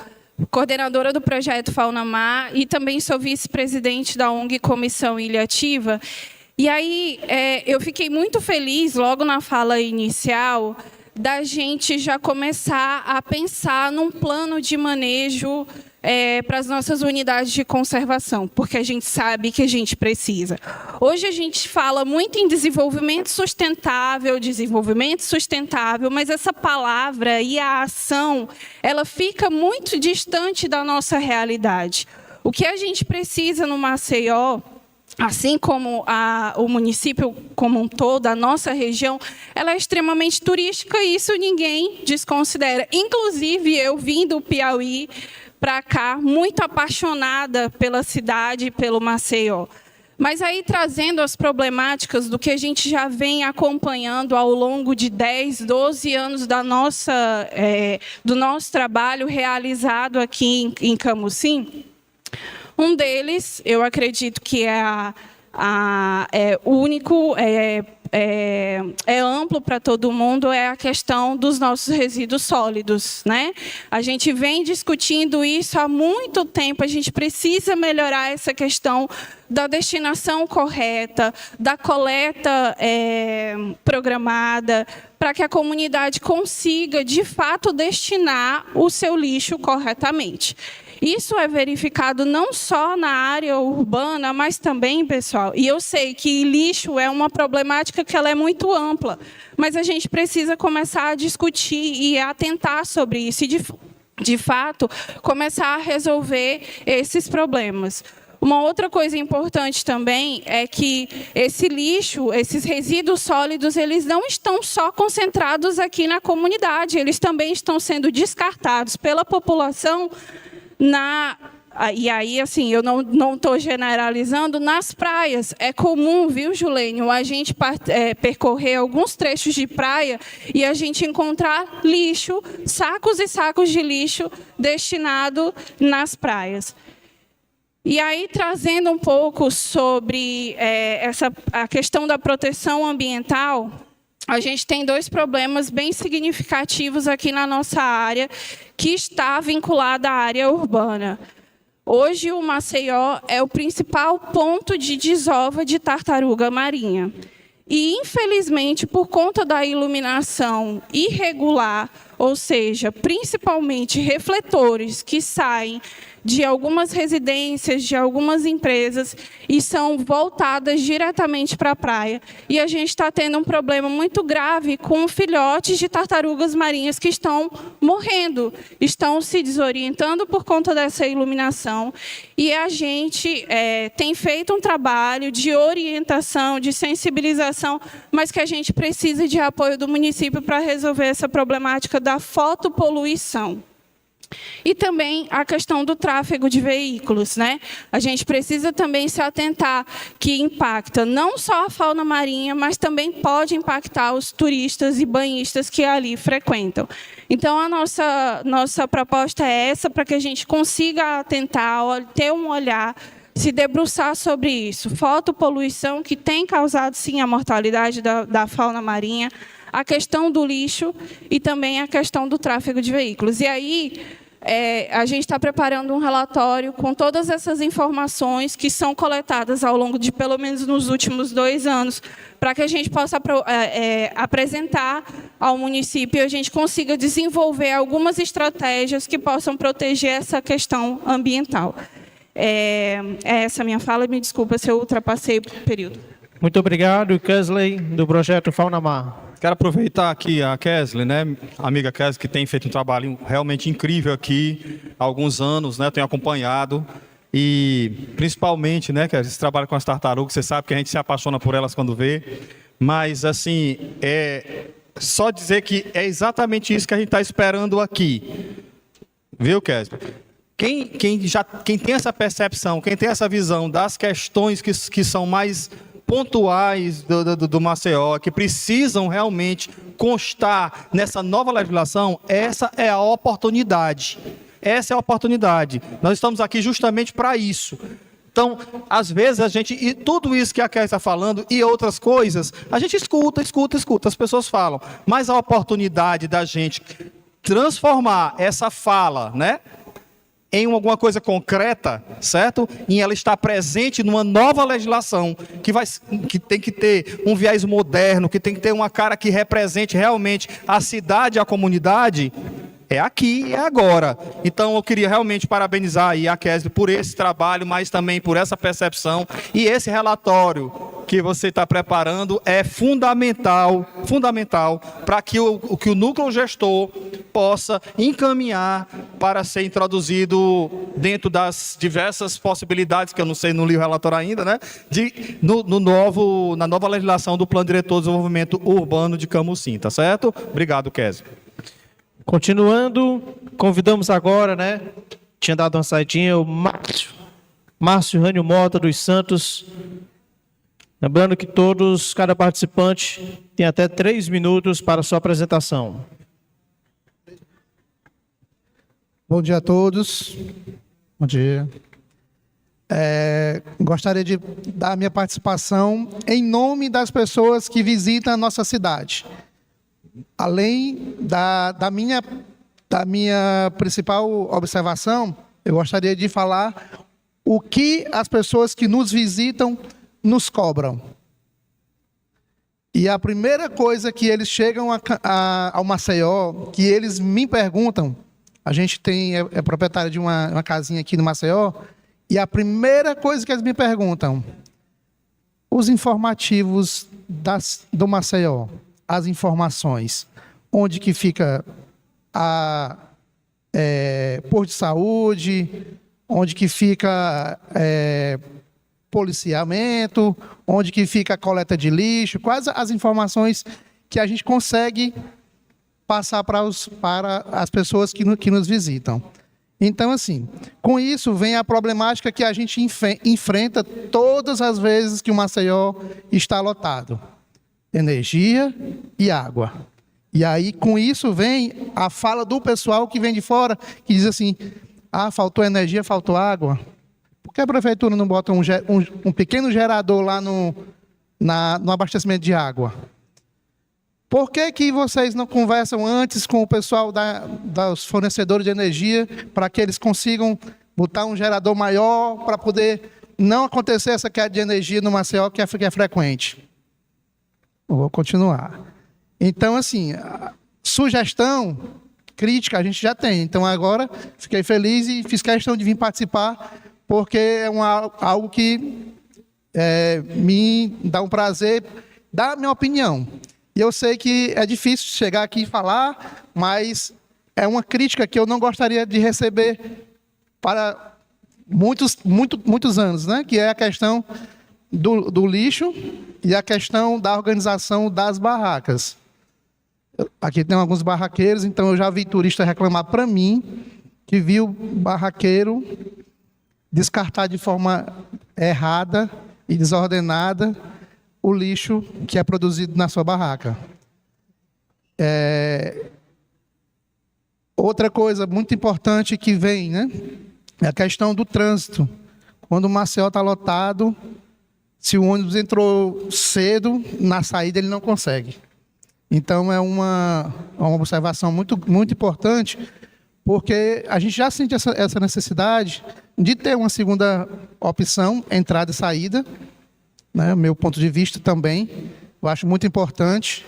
coordenadora do projeto Fauna Mar e também sou vice-presidente da ONG Comissão Ilha Ativa. E aí, eu fiquei muito feliz, logo na fala inicial, da gente já começar a pensar num plano de manejo para as nossas unidades de conservação, porque a gente sabe que a gente precisa. Hoje a gente fala muito em desenvolvimento sustentável, mas essa palavra e a ação, ela fica muito distante da nossa realidade. O que a gente precisa no Maceió, assim como o município como um todo, a nossa região, ela é extremamente turística e isso ninguém desconsidera. Inclusive, eu vim do Piauí para cá, muito apaixonada pela cidade e pelo Maceió. Mas aí, trazendo as problemáticas do que a gente já vem acompanhando ao longo de 10, 12 anos do nosso trabalho realizado aqui em Camusim, um deles, eu acredito que é único, é amplo para todo mundo, é a questão dos nossos resíduos sólidos, né? A gente vem discutindo isso há muito tempo, a gente precisa melhorar essa questão da destinação correta, da coleta programada, para que a comunidade consiga, de fato, destinar o seu lixo corretamente. Isso é verificado não só na área urbana, mas também, pessoal, e eu sei que lixo é uma problemática que ela é muito ampla, mas a gente precisa começar a discutir e a atentar sobre isso e, de fato, começar a resolver esses problemas. Uma outra coisa importante também é que esse lixo, esses resíduos sólidos, eles não estão só concentrados aqui na comunidade, eles também estão sendo descartados pela população e aí, assim, eu não estou generalizando, nas praias. É comum, viu, Julênio, a gente percorrer alguns trechos de praia e a gente encontrar lixo, sacos e sacos de lixo destinado nas praias. E aí, trazendo um pouco sobre a questão da proteção ambiental, a gente tem 2 problemas bem significativos aqui na nossa área, que está vinculada à área urbana. Hoje, o Maceió é o principal ponto de desova de tartaruga marinha. E, infelizmente, por conta da iluminação irregular, ou seja, principalmente refletores que saem de algumas residências, de algumas empresas, e são voltadas diretamente para a praia. E a gente está tendo um problema muito grave com filhotes de tartarugas marinhas que estão morrendo, estão se desorientando por conta dessa iluminação. E a gente tem feito um trabalho de orientação, de sensibilização, mas que a gente precisa de apoio do município para resolver essa problemática da fotopoluição. E também a questão do tráfego de veículos, né? A gente precisa também se atentar que impacta não só a fauna marinha, mas também pode impactar os turistas e banhistas que ali frequentam. Então, a nossa proposta é essa, para que a gente consiga atentar, ter um olhar, se debruçar sobre isso. Fotopoluição, que tem causado, sim, a mortalidade da fauna marinha, a questão do lixo e também a questão do tráfego de veículos. E aí, a gente está preparando um relatório com todas essas informações que são coletadas ao longo de, pelo menos nos últimos 2 anos, para que a gente possa apresentar ao município e a gente consiga desenvolver algumas estratégias que possam proteger essa questão ambiental. Essa é a minha fala, me desculpa se eu ultrapassei o período. Muito obrigado, Kesley, do projeto Fauna Mar. Quero aproveitar aqui a Kesley, né, a amiga Kesley, que tem feito um trabalho realmente incrível aqui há alguns anos, né, tenho acompanhado, e principalmente, né, Kesley, esse trabalho com as tartarugas, você sabe que a gente se apaixona por elas quando vê, mas, assim, só dizer que é exatamente isso que a gente está esperando aqui, viu, Kesley? Quem tem essa percepção, quem tem essa visão das questões que são mais pontuais do Maceió, que precisam realmente constar nessa nova legislação, essa é a oportunidade. Essa é a oportunidade. Nós estamos aqui justamente para isso. Então, às vezes, e tudo isso que a Kézia está falando e outras coisas, a gente escuta, as pessoas falam. Mas a oportunidade da gente transformar essa fala, né, em alguma coisa concreta, certo? Em ela estar presente numa nova legislação que tem que ter um viés moderno, que tem que ter uma cara que represente realmente a cidade, a comunidade, é aqui e é agora. Então, eu queria realmente parabenizar aí a Kézia por esse trabalho, mas também por essa percepção. E esse relatório que você está preparando é fundamental para que o núcleo gestor possa encaminhar para ser introduzido dentro das diversas possibilidades, que eu não sei, não li o relatório ainda, né? Na nova legislação do Plano Diretor de Desenvolvimento Urbano de Camusim, tá certo? Obrigado, Kézia. Continuando, convidamos agora, né? Tinha dado uma saidinha, o Márcio Rânio Mota dos Santos. Lembrando que cada participante tem até 3 minutos para a sua apresentação. Bom dia a todos. Bom dia. Gostaria de dar a minha participação em nome das pessoas que visitam a nossa cidade. Além da minha principal observação, eu gostaria de falar o que as pessoas que nos visitam nos cobram. E a primeira coisa que eles chegam ao Maceió, que eles me perguntam, a gente é proprietário de uma casinha aqui no Maceió, e a primeira coisa que eles me perguntam, os informativos do Maceió, as informações, onde que fica posto de saúde, onde que fica policiamento, onde que fica a coleta de lixo, quais as informações que a gente consegue passar para as pessoas que nos visitam. Então, assim, com isso vem a problemática que a gente enfrenta todas as vezes que o Maceió está lotado. Energia e água. E aí, com isso, vem a fala do pessoal que vem de fora, que diz assim, faltou energia, faltou água. Por que a prefeitura não bota um pequeno gerador lá no abastecimento de água? Por que vocês não conversam antes com o pessoal dos fornecedores de energia para que eles consigam botar um gerador maior para poder não acontecer essa queda de energia no Maceió que é frequente? Eu vou continuar. Então, assim, sugestão, crítica a gente já tem. Então, agora, fiquei feliz e fiz questão de vir participar, porque é algo que me dá um prazer dar a minha opinião. E eu sei que é difícil chegar aqui e falar, mas é uma crítica que eu não gostaria de receber para muitos anos, né? Que é a questão do lixo e a questão da organização das barracas. Aqui tem alguns barraqueiros, então eu já vi turista reclamar para mim que viu barraqueiro descartar de forma errada e desordenada o lixo que é produzido na sua barraca. Outra coisa muito importante que vem, né, é a questão do trânsito. Quando o Maceió está lotado, se o ônibus entrou cedo, na saída ele não consegue. Então, é uma observação muito, muito importante, porque a gente já sente essa necessidade de ter uma segunda opção, entrada e saída, né? Meu ponto de vista também, eu acho muito importante.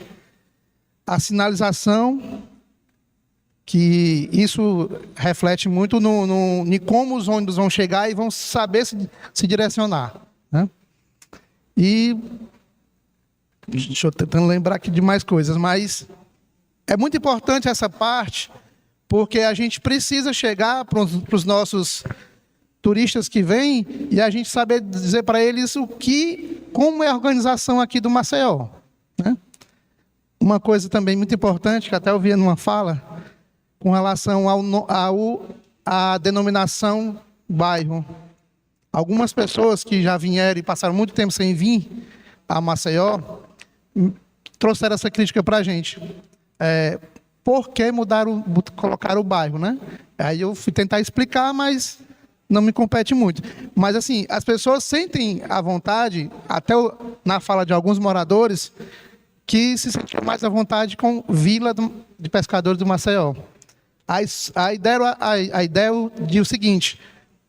A sinalização, que isso reflete muito em como os ônibus vão chegar e vão saber se direcionar, né? E deixa eu tentando lembrar aqui de mais coisas, mas é muito importante essa parte, porque a gente precisa chegar para os nossos turistas que vêm e a gente saber dizer para eles como é a organização aqui do Maceió, né? Uma coisa também muito importante, que até eu vi numa fala, com relação à denominação bairro. Algumas pessoas que já vieram e passaram muito tempo sem vir a Maceió, trouxeram essa crítica para a gente. Por que colocar o bairro, né? Aí eu fui tentar explicar, mas não me compete muito. Mas, assim, as pessoas sentem à vontade, até na fala de alguns moradores, que se sentiam mais à vontade com Vila de Pescadores do Maceió. A ideia de o seguinte: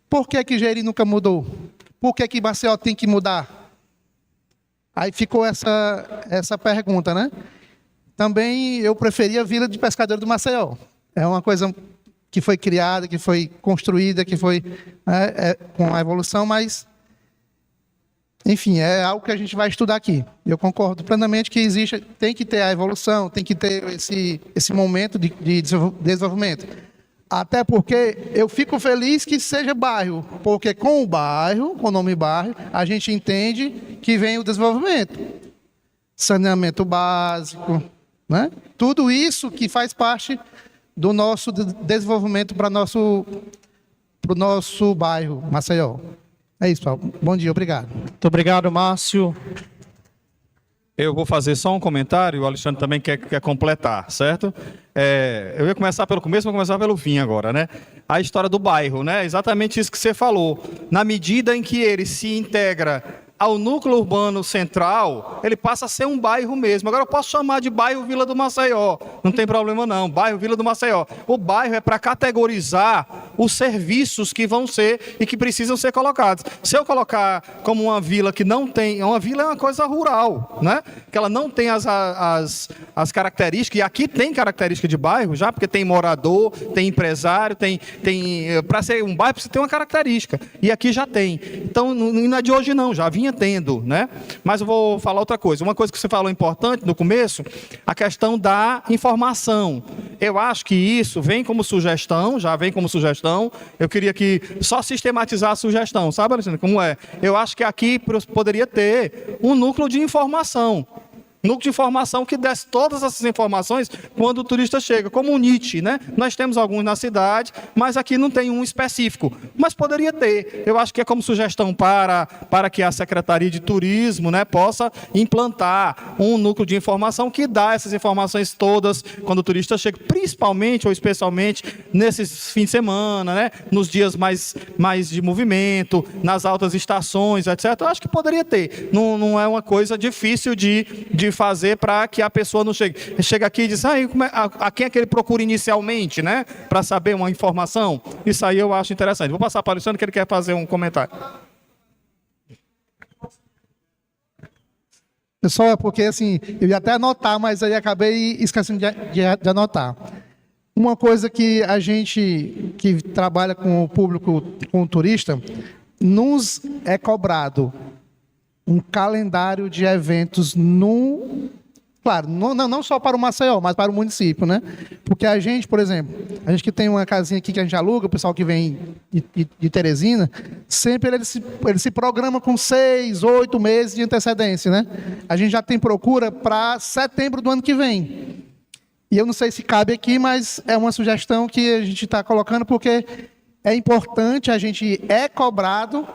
por que Jeri nunca mudou? Por que Maceió tem que mudar? Aí ficou essa pergunta, né? Também eu preferia Vila de Pescadores do Maceió. É uma coisa que foi criada, que foi construída, que foi com a evolução, mas, enfim, é algo que a gente vai estudar aqui. Eu concordo plenamente que tem que ter a evolução, tem que ter esse momento de desenvolvimento. Até porque eu fico feliz que seja bairro, porque com o nome bairro, a gente entende que vem o desenvolvimento. Saneamento básico, né? Tudo isso que faz parte do nosso desenvolvimento para o nosso bairro, Maceió. É isso, pessoal. Bom dia, obrigado. Muito obrigado, Márcio. Eu vou fazer só um comentário, o Alexandre também quer completar, certo? Eu ia começar pelo começo, vou começar pelo fim agora, né? A história do bairro, né? Exatamente isso que você falou. Na medida em que ele se integra ao núcleo urbano central, ele passa a ser um bairro mesmo. Agora eu posso chamar de bairro Vila do Maceió, não tem problema não, bairro Vila do Maceió. O bairro é para categorizar os serviços que vão ser e que precisam ser colocados. Se eu colocar como uma vila que não tem, uma vila é uma coisa rural, né? Que ela não tem as características, e aqui tem característica de bairro já, porque tem morador, tem empresário, para ser um bairro precisa ter uma característica, e aqui já tem. Então não é de hoje não, já vinha tendo, né? Mas eu vou falar outra coisa. Uma coisa que você falou importante no começo, a questão da informação. Eu acho que isso vem como sugestão, já vem como sugestão. Eu queria que só sistematizar a sugestão, sabe, Alexandre, como é? Eu acho que aqui poderia ter um núcleo de informação. núcleo de informação que desse todas essas informações quando o turista chega, como o NIT, né? Nós temos alguns na cidade, mas aqui não tem um específico. Mas poderia ter. Eu acho que é como sugestão para que a Secretaria de Turismo, né, possa implantar um núcleo de informação que dá essas informações todas quando o turista chega, principalmente ou especialmente nesses fins de semana, né? Nos dias mais de movimento, nas altas estações, etc. Eu acho que poderia ter. Não é uma coisa difícil de fazer para que a pessoa não chegue. Chega aqui e diz, a quem é que ele procura inicialmente, né? Para saber uma informação. Isso aí eu acho interessante. Vou passar para o Alexandre, que ele quer fazer um comentário. Pessoal, porque assim, eu ia até anotar, mas aí acabei esquecendo de anotar. Uma coisa que a gente que trabalha com o público, com o turista, nos é cobrado um calendário de eventos claro, não só para o Maceió, mas para o município, né? Porque a gente, por exemplo, a gente que tem uma casinha aqui que a gente aluga, o pessoal que vem de Teresina, sempre ele se programa com 6, 8 meses de antecedência, né? A gente já tem procura para setembro do ano que vem. E eu não sei se cabe aqui, mas é uma sugestão que a gente está colocando, porque é importante, a gente é cobrado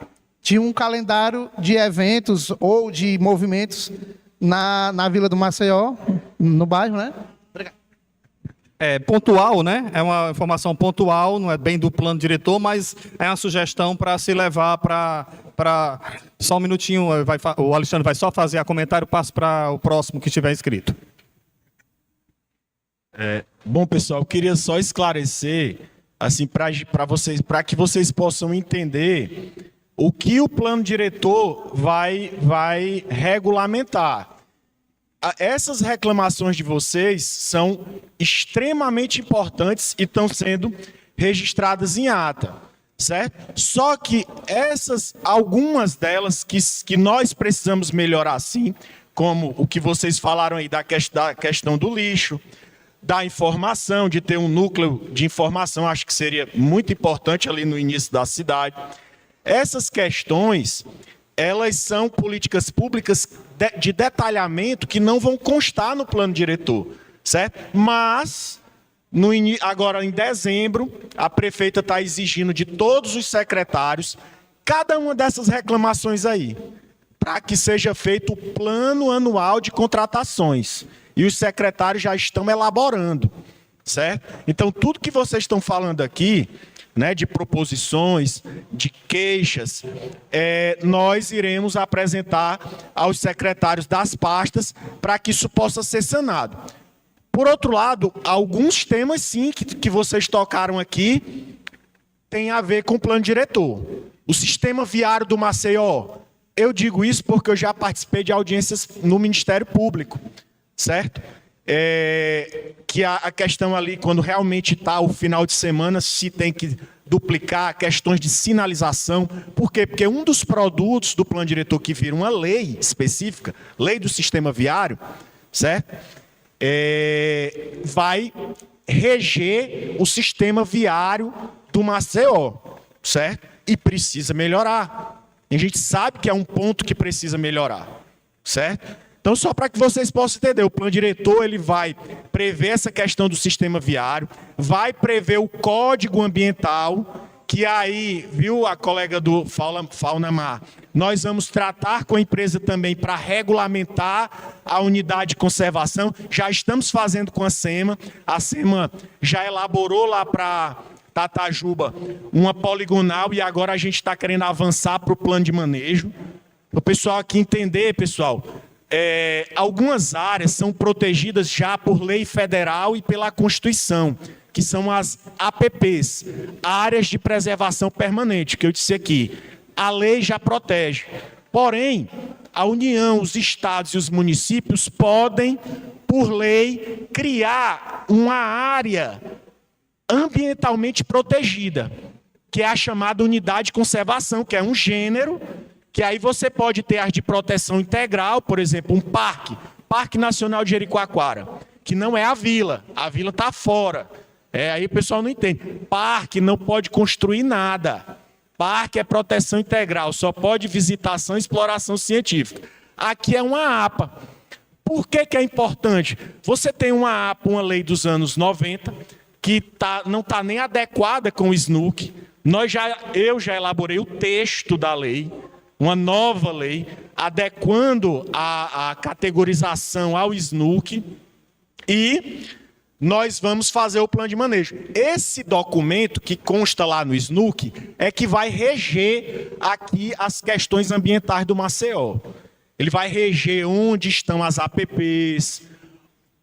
de um calendário de eventos ou de movimentos na Vila do Maceió, no bairro, né? Obrigado. É pontual, né? É uma informação pontual, não é bem do plano diretor, mas é uma sugestão para se levar para... Só um minutinho, o Alexandre vai só fazer a comentário, passo para o próximo que estiver inscrito. Bom, pessoal, eu queria só esclarecer, assim, para que vocês possam entender o que o plano diretor vai regulamentar. Essas reclamações de vocês são extremamente importantes e estão sendo registradas em ata, certo? Só que algumas delas que nós precisamos melhorar, sim, como o que vocês falaram aí da questão do lixo, da informação, de ter um núcleo de informação, acho que seria muito importante ali no início da cidade. Essas questões, elas são políticas públicas de detalhamento que não vão constar no plano diretor, certo? Mas, agora em dezembro, a prefeita está exigindo de todos os secretários cada uma dessas reclamações aí, para que seja feito o plano anual de contratações. E os secretários já estão elaborando, certo? Então, tudo que vocês estão falando aqui, né, de proposições, de queixas, nós iremos apresentar aos secretários das pastas para que isso possa ser sanado. Por outro lado, alguns temas, sim, que vocês tocaram aqui, têm a ver com o plano diretor. O sistema viário do Maceió, eu digo isso porque eu já participei de audiências no Ministério Público, certo? Que a questão ali, quando realmente está o final de semana, se tem que duplicar questões de sinalização. Por quê? Porque um dos produtos do plano diretor que vira uma lei específica, lei do sistema viário, certo? Vai reger o sistema viário do Maceió, certo? E precisa melhorar. A gente sabe que é um ponto que precisa melhorar, certo? Então, só para que vocês possam entender, o plano diretor ele vai prever essa questão do sistema viário, vai prever o código ambiental, que aí, viu, a colega do Faunamar, nós vamos tratar com a empresa também para regulamentar a unidade de conservação. Já estamos fazendo com a SEMA já elaborou lá para Tatajuba uma poligonal e agora a gente está querendo avançar para o plano de manejo. O pessoal aqui entender, pessoal... algumas áreas são protegidas já por lei federal e pela Constituição, que são as APPs, Áreas de Preservação Permanente, que eu disse aqui. A lei já protege. Porém, a União, os estados e os municípios podem, por lei, criar uma área ambientalmente protegida, que é a chamada unidade de conservação, que é um gênero, que aí você pode ter as de proteção integral, por exemplo, um Parque Nacional de Jericoacoara, que não é a vila está fora. Aí o pessoal não entende. Parque não pode construir nada. Parque é proteção integral, só pode visitação e exploração científica. Aqui é uma APA. Por que que é importante? Você tem uma APA, uma lei dos anos 90, que não está nem adequada com o SNUC. Eu já elaborei o texto da lei, uma nova lei, adequando a categorização ao SNUC, e nós vamos fazer o plano de manejo. Esse documento que consta lá no SNUC é que vai reger aqui as questões ambientais do Maceió. Ele vai reger onde estão as APPs,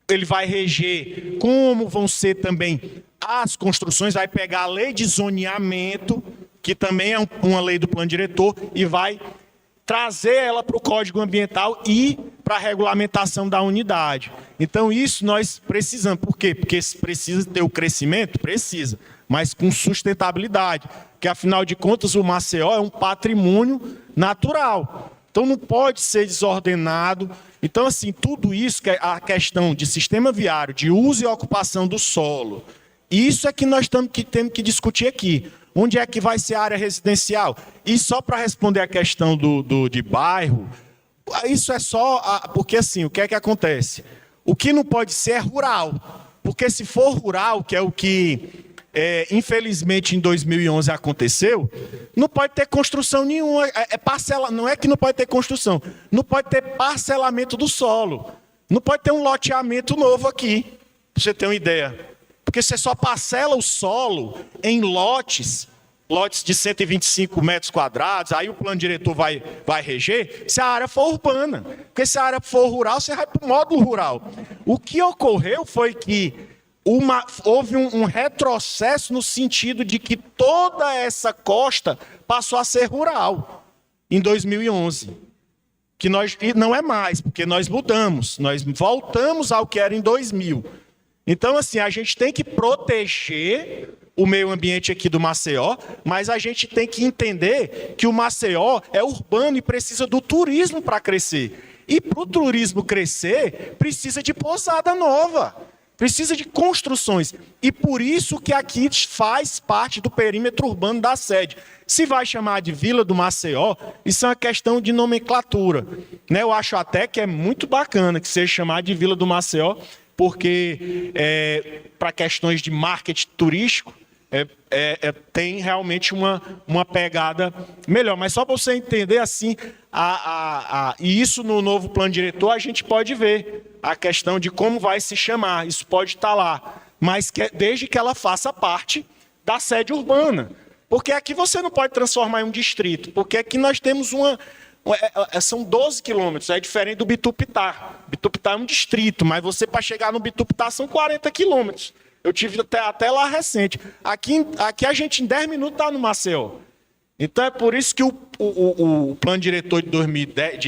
ele vai reger como vão ser também as construções, vai pegar a lei de zoneamento, que também é uma lei do plano diretor, e vai trazer ela para o Código Ambiental e para a regulamentação da unidade. Então, isso nós precisamos. Por quê? Porque precisa ter o crescimento? Precisa, mas com sustentabilidade. Porque, afinal de contas, o Maceió é um patrimônio natural. Então, não pode ser desordenado. Então, assim, tudo isso, que é a questão de sistema viário, de uso e ocupação do solo, isso é que nós temos que discutir aqui. Onde é que vai ser a área residencial? E só para responder a questão de bairro, isso é só... Porque, assim, o que é que acontece? O que não pode ser é rural. Porque se for rural, que é o que, infelizmente, em 2011 aconteceu, não pode ter construção nenhuma. Não é que não pode ter construção, não pode ter parcelamento do solo. Não pode ter um loteamento novo aqui, para você ter uma ideia. Porque você só parcela o solo em lotes de 125 metros quadrados, aí o plano diretor vai reger, se a área for urbana. Porque se a área for rural, você vai para o módulo rural. O que ocorreu foi que houve um retrocesso no sentido de que toda essa costa passou a ser rural em 2011. E não é mais, porque nós mudamos, nós voltamos ao que era em 2000. Então, assim, a gente tem que proteger o meio ambiente aqui do Maceió, mas a gente tem que entender que o Maceió é urbano e precisa do turismo para crescer. E para o turismo crescer, precisa de pousada nova, precisa de construções. E por isso que aqui faz parte do perímetro urbano da sede. Se vai chamar de Vila do Maceió, isso é uma questão de nomenclatura, né? Eu acho até que é muito bacana que seja chamado de Vila do Maceió, porque para questões de marketing turístico, tem realmente uma pegada melhor. Mas só para você entender, assim, e isso no novo plano diretor a gente pode ver a questão de como vai se chamar, isso pode estar lá, mas desde que ela faça parte da sede urbana. Porque aqui você não pode transformar em um distrito, porque aqui nós temos são 12 quilômetros, é diferente do Bitupitá. Bitupitá é um distrito, mas você, para chegar no Bitupitá, são 40 quilômetros. Eu tive até lá recente. Aqui a gente, em 10 minutos, está no Maceió. Então, é por isso que o plano diretor de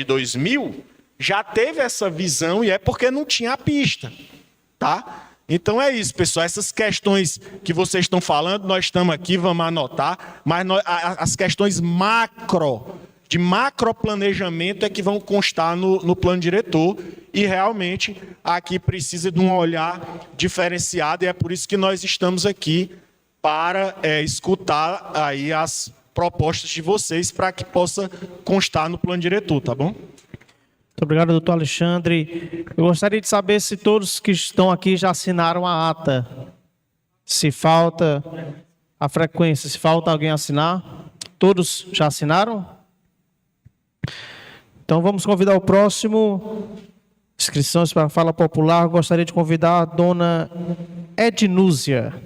2000 já teve essa visão, e é porque não tinha a pista. Tá? Então, é isso, pessoal. Essas questões que vocês estão falando, nós estamos aqui, vamos anotar, mas as questões de macroplanejamento é que vão constar no plano diretor, e realmente aqui precisa de um olhar diferenciado, e é por isso que nós estamos aqui para escutar aí as propostas de vocês para que possa constar no plano diretor, tá bom? Muito obrigado, doutor Alexandre. Eu gostaria de saber se todos que estão aqui já assinaram a ata. Se falta a frequência, se falta alguém assinar. Todos já assinaram? Então, vamos convidar o próximo. Inscrições para a fala popular. Gostaria de convidar a dona Ednúzia.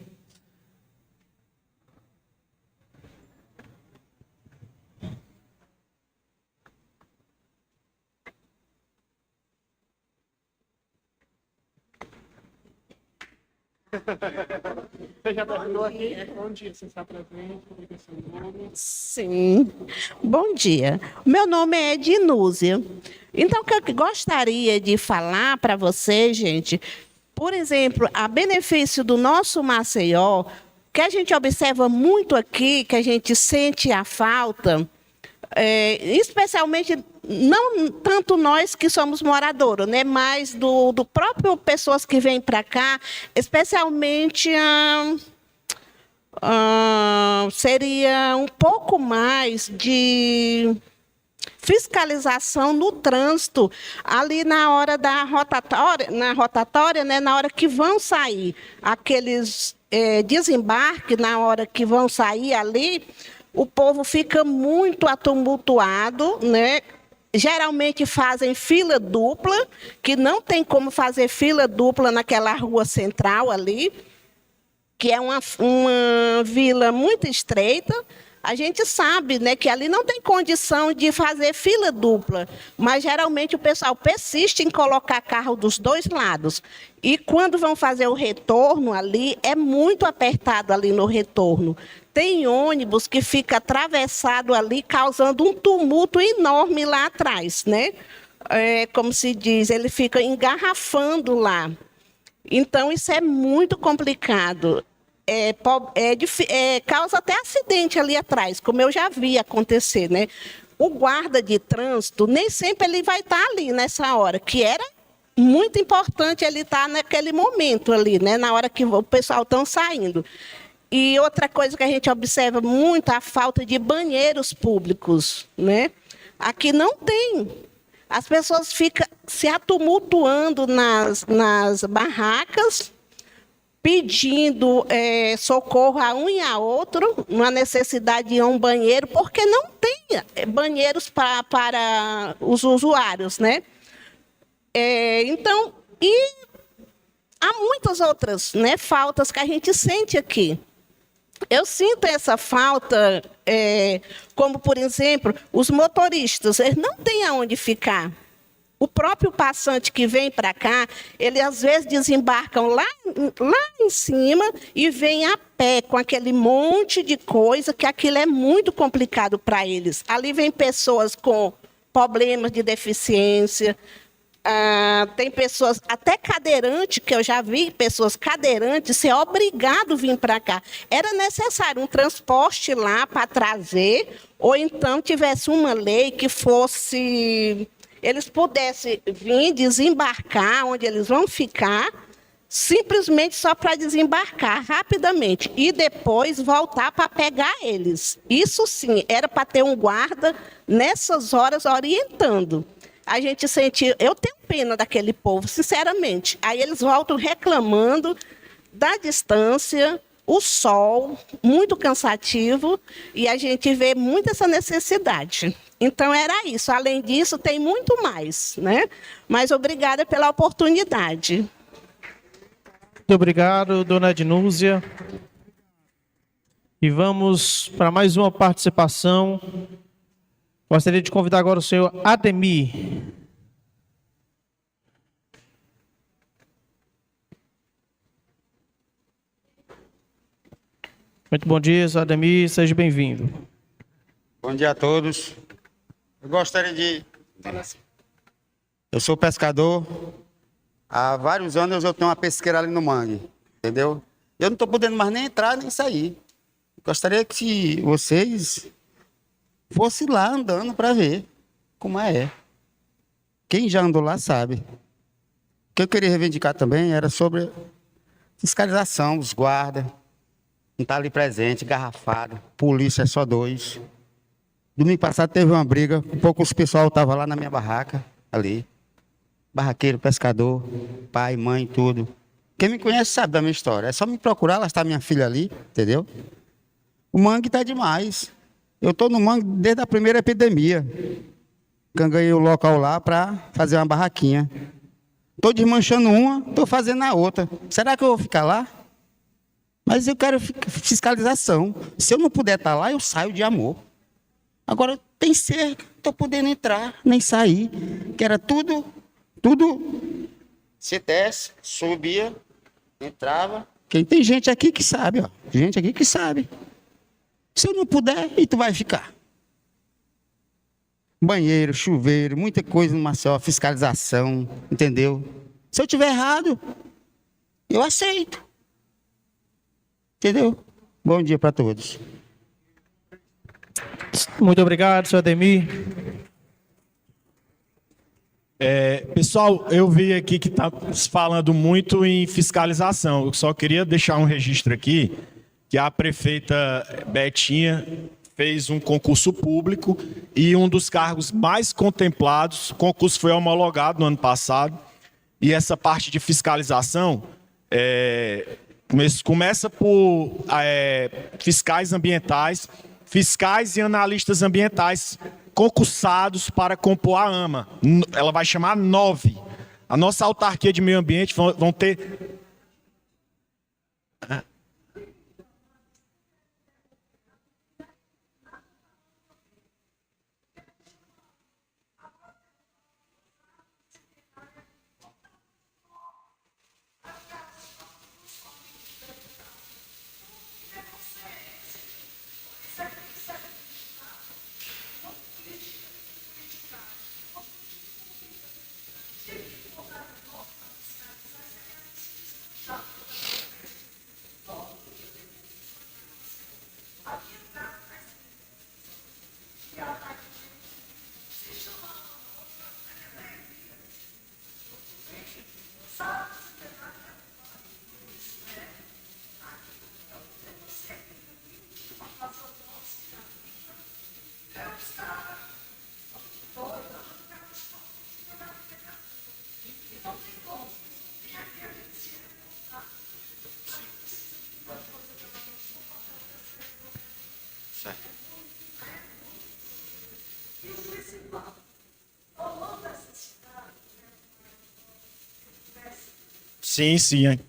Você já terminou aqui? Bom dia, você está presente? Sim, bom dia. Meu nome é Ednúzia. Então, o que eu gostaria de falar para vocês, gente, por exemplo, a benefício do nosso Maceió, que a gente observa muito aqui, que a gente sente a falta, especialmente, não tanto nós que somos moradores, né, mas do próprio pessoas que vêm para cá, especialmente seria um pouco mais de fiscalização no trânsito, ali na hora da rotatória, né, na hora que vão sair aqueles desembarques, na hora que vão sair ali, o povo fica muito atumultuado, né? Geralmente fazem fila dupla, que não tem como fazer fila dupla naquela rua central ali, que é uma vila muito estreita. A gente sabe, né, que ali não tem condição de fazer fila dupla, mas geralmente o pessoal persiste em colocar carro dos dois lados. E quando vão fazer o retorno ali, é muito apertado ali no retorno. Tem ônibus que fica atravessado ali, causando um tumulto enorme lá atrás, né? Como se diz, ele fica engarrafando lá. Então, isso é muito complicado. Causa até acidente ali atrás, como eu já vi acontecer, né? O guarda de trânsito, nem sempre ele vai estar ali nessa hora, que era muito importante ele estar naquele momento ali, né? Na hora que o pessoal está saindo. E outra coisa que a gente observa muito, a falta de banheiros públicos, né? Aqui não tem. As pessoas ficam se atumultuando nas barracas, pedindo socorro a um e a outro, uma necessidade de ir a um banheiro, porque não tem banheiros para os usuários, né? Então, e há muitas outras, né, faltas que a gente sente aqui. Eu sinto essa falta, como, por exemplo, os motoristas, eles não têm aonde ficar. O próprio passante que vem para cá, ele às vezes desembarcam lá em cima e vem a pé com aquele monte de coisa, que aquilo é muito complicado para eles. Ali vem pessoas com problemas de deficiência, tem pessoas, até cadeirante, que eu já vi pessoas cadeirantes ser obrigado a vir para cá. Era necessário um transporte lá para trazer, ou então tivesse uma lei que fosse... eles pudessem vir desembarcar onde eles vão ficar, simplesmente só para desembarcar rapidamente e depois voltar para pegar eles. Isso sim, era para ter um guarda nessas horas orientando. A gente sentiu, eu tenho pena daquele povo, sinceramente. Aí eles voltam reclamando da distância, o sol, muito cansativo, e a gente vê muito essa necessidade. Então, era isso. Além disso, tem muito mais, né? Mas obrigada pela oportunidade. Muito obrigado, dona Ednúzia. E vamos para mais uma participação. Gostaria de convidar agora o senhor Ademir. Muito bom dia, senhor Ademir. Seja bem-vindo. Bom dia a todos. Eu gostaria de... Eu sou pescador. Há vários anos eu tenho uma pesqueira ali no mangue, entendeu? Eu não estou podendo mais nem entrar nem sair. Gostaria que vocês fossem lá andando para ver como é. Quem já andou lá sabe. O que eu queria reivindicar também era sobre fiscalização dos guardas. Não está ali presente, garrafada. Polícia é só 2. Domingo passado teve uma briga, um pouco os pessoal estavam lá na minha barraca, ali. Barraqueiro, pescador, pai, mãe, tudo. Quem me conhece sabe da minha história. É só me procurar, lá está minha filha ali, entendeu? O mangue está demais. Eu estou no mangue desde a primeira epidemia. Ganhei o local lá para fazer uma barraquinha. Estou desmanchando uma, estou fazendo a outra. Será que eu vou ficar lá? Mas eu quero fiscalização. Se eu não puder estar lá, eu saio de amor. Agora tem cerca, não estou podendo entrar, nem sair. Que era tudo, se desce, subia, entrava. Tem gente aqui que sabe, ó. Gente aqui que sabe. Se eu não puder, e tu vai ficar. Banheiro, chuveiro, muita coisa no Maceió, fiscalização, entendeu? Se eu tiver errado, eu aceito. Entendeu? Bom dia para todos. Muito obrigado, senhor Ademir. Pessoal, eu vi aqui que está falando muito em fiscalização. Eu só queria deixar um registro aqui, que a prefeita Betinha fez um concurso público e um dos cargos mais contemplados, o concurso foi homologado no ano passado, e essa parte de fiscalização começa por fiscais ambientais, fiscais e analistas ambientais concursados para compor a AMA. Ela vai chamar 9. A nossa autarquia de meio ambiente vão ter...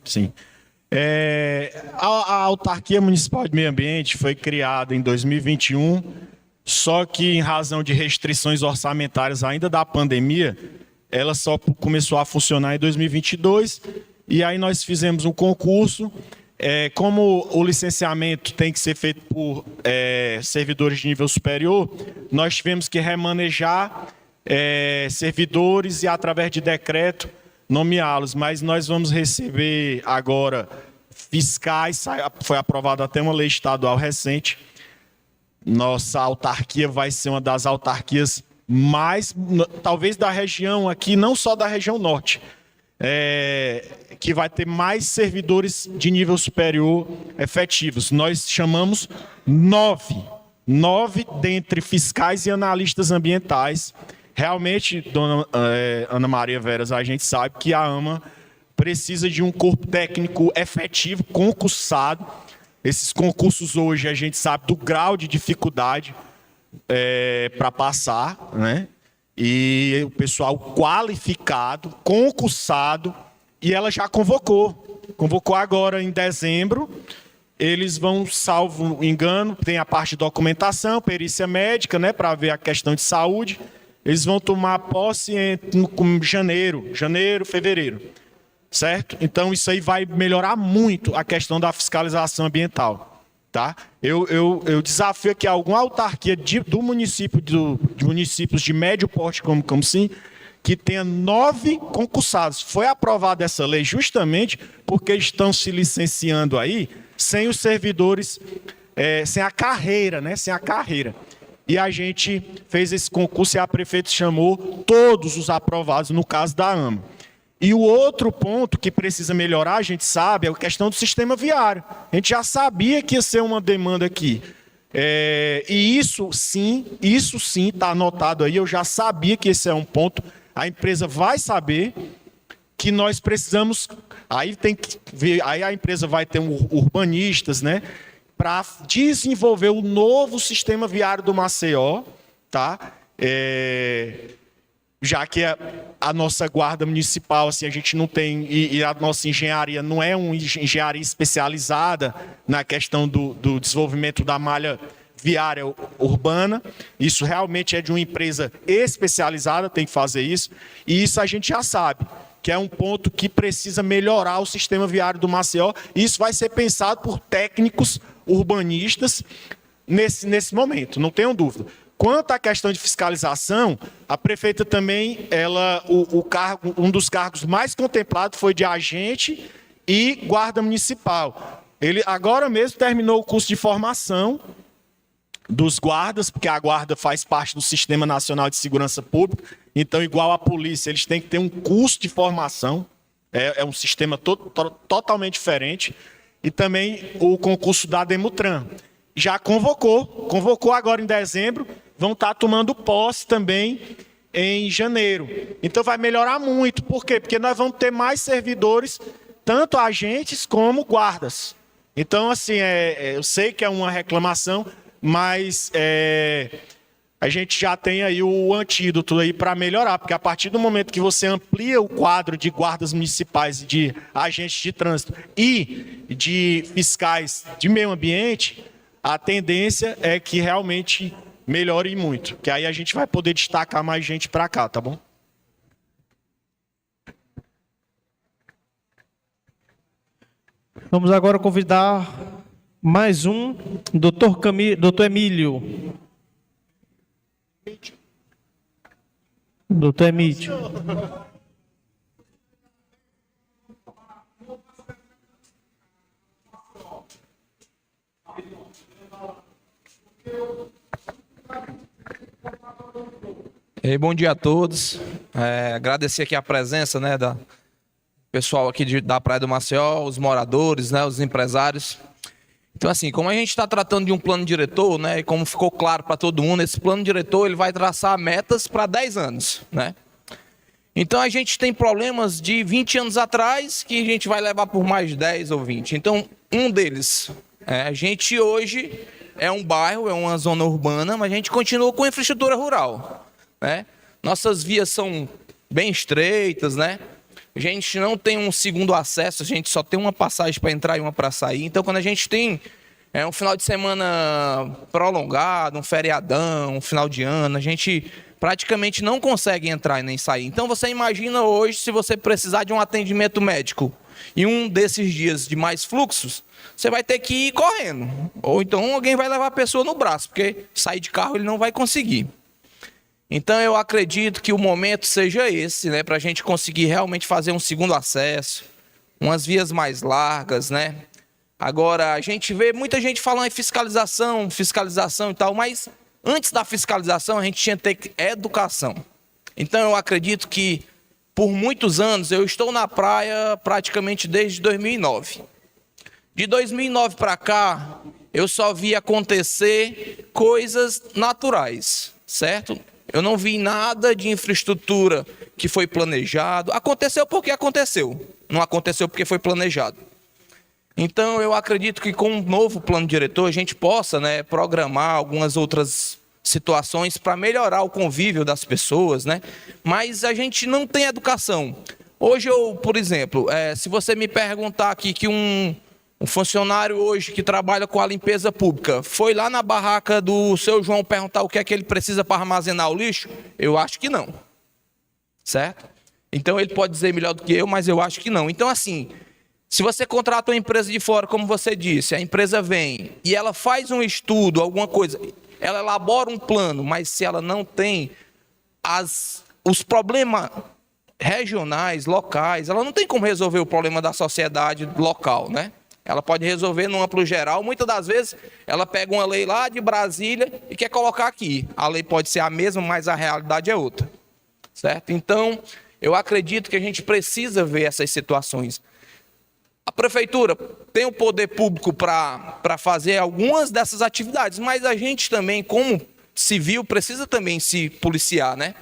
Sim. A Autarquia Municipal de Meio Ambiente foi criada em 2021, só que em razão de restrições orçamentárias ainda da pandemia, ela só começou a funcionar em 2022, e aí nós fizemos um concurso. Como o licenciamento tem que ser feito por servidores de nível superior, nós tivemos que remanejar servidores e, através de decreto, nomeá-los. Mas nós vamos receber agora fiscais, foi aprovada até uma lei estadual recente. Nossa autarquia vai ser uma das autarquias mais, talvez da região aqui, não só da região norte, que vai ter mais servidores de nível superior efetivos. Nós chamamos 9 dentre fiscais e analistas ambientais. Realmente, dona Ana Maria Veras, a gente sabe que a AMA precisa de um corpo técnico efetivo, concursado. Esses concursos hoje a gente sabe do grau de dificuldade para passar, né? E o pessoal qualificado, concursado, e ela já convocou agora em dezembro. Eles vão, salvo engano, tem a parte de documentação, perícia médica, né, para ver a questão de saúde. Eles vão tomar posse em janeiro, fevereiro, certo? Então isso aí vai melhorar muito a questão da fiscalização ambiental, tá? Eu desafio aqui alguma autarquia do município, de municípios de médio porte como Camusim, que tenha 9 concursados. Foi aprovada essa lei justamente porque estão se licenciando aí sem os servidores, sem a carreira, né? Sem a carreira. E a gente fez esse concurso e a prefeita chamou todos os aprovados, no caso da AMA. E o outro ponto que precisa melhorar, a gente sabe, é a questão do sistema viário. A gente já sabia que ia ser uma demanda aqui. E isso sim está anotado aí. Eu já sabia que esse é um ponto. A empresa vai saber que nós precisamos. Aí tem que ver, aí a empresa vai ter urbanistas, né, para desenvolver o novo sistema viário do Maceió, tá? Já que a nossa guarda municipal, assim, a gente não tem, e a nossa engenharia não é uma engenharia especializada na questão do desenvolvimento da malha viária urbana. Isso realmente é de uma empresa especializada, tem que fazer isso. E isso a gente já sabe, que é um ponto que precisa melhorar o sistema viário do Maceió. E isso vai ser pensado por técnicos urbanistas nesse momento, não tenham dúvida. Quanto à questão de fiscalização, a prefeita também, um dos cargos mais contemplados foi de agente e guarda municipal. Ele agora mesmo terminou o curso de formação dos guardas, porque a guarda faz parte do Sistema Nacional de Segurança Pública, então, igual a polícia, eles têm que ter um curso de formação, é um sistema totalmente diferente, e também o concurso da Demutran. já convocou agora em dezembro, vão estar tomando posse também em janeiro. Então vai melhorar muito. Por quê? Porque nós vamos ter mais servidores, tanto agentes como guardas. Então, assim, eu sei que é uma reclamação, mas a gente já tem aí o antídoto aí para melhorar, porque a partir do momento que você amplia o quadro de guardas municipais, de agentes de trânsito e de fiscais de meio ambiente, a tendência é que realmente melhore muito, que aí a gente vai poder destacar mais gente para cá, tá bom? Vamos agora convidar mais um, doutor Emílio. Doutor Emílio. Bom dia a todos. Agradecer aqui a presença, né, da pessoal aqui da Praia do Maceió, os moradores, né, os empresários. Então, assim, como a gente está tratando de um plano diretor, né, e como ficou claro para todo mundo, esse plano diretor ele vai traçar metas para 10 anos, né? Então, a gente tem problemas de 20 anos atrás que a gente vai levar por mais 10 ou 20. Então, um deles, a gente hoje é um bairro, é uma zona urbana, mas a gente continua com infraestrutura rural, né? Nossas vias são bem estreitas, né? A gente não tem um segundo acesso, a gente só tem uma passagem para entrar e uma para sair. Então, quando a gente tem um final de semana prolongado, um feriadão, um final de ano, a gente praticamente não consegue entrar e nem sair. Então, você imagina hoje, se você precisar de um atendimento médico e um desses dias de mais fluxos, você vai ter que ir correndo. Ou então alguém vai levar a pessoa no braço, porque sair de carro ele não vai conseguir. Então, eu acredito que o momento seja esse, né, para a gente conseguir realmente fazer um segundo acesso, umas vias mais largas, né? Agora, a gente vê muita gente falando em fiscalização e tal, mas antes da fiscalização, a gente tinha que ter educação. Então, eu acredito que, por muitos anos, eu estou na praia praticamente desde 2009. De 2009 para cá, eu só vi acontecer coisas naturais, certo? Eu não vi nada de infraestrutura que foi planejado. Aconteceu porque aconteceu. Não aconteceu porque foi planejado. Então, eu acredito que com um novo plano diretor, a gente possa, né, programar algumas outras situações para melhorar o convívio das pessoas, né? Mas a gente não tem educação. Hoje, por exemplo, se você me perguntar aqui que um funcionário hoje que trabalha com a limpeza pública foi lá na barraca do seu João perguntar o que é que ele precisa para armazenar o lixo, eu acho que não. Certo? Então ele pode dizer melhor do que eu, mas eu acho que não. Então, assim, se você contrata uma empresa de fora, como você disse, a empresa vem e ela faz um estudo, alguma coisa, ela elabora um plano, mas se ela não tem os problemas regionais, locais, ela não tem como resolver o problema da sociedade local, né? Ela pode resolver no amplo geral. Muitas das vezes, ela pega uma lei lá de Brasília e quer colocar aqui. A lei pode ser a mesma, mas a realidade é outra. Certo? Então, eu acredito que a gente precisa ver essas situações. A prefeitura tem o poder público para fazer algumas dessas atividades, mas a gente também, como civil, precisa também se policiar, né?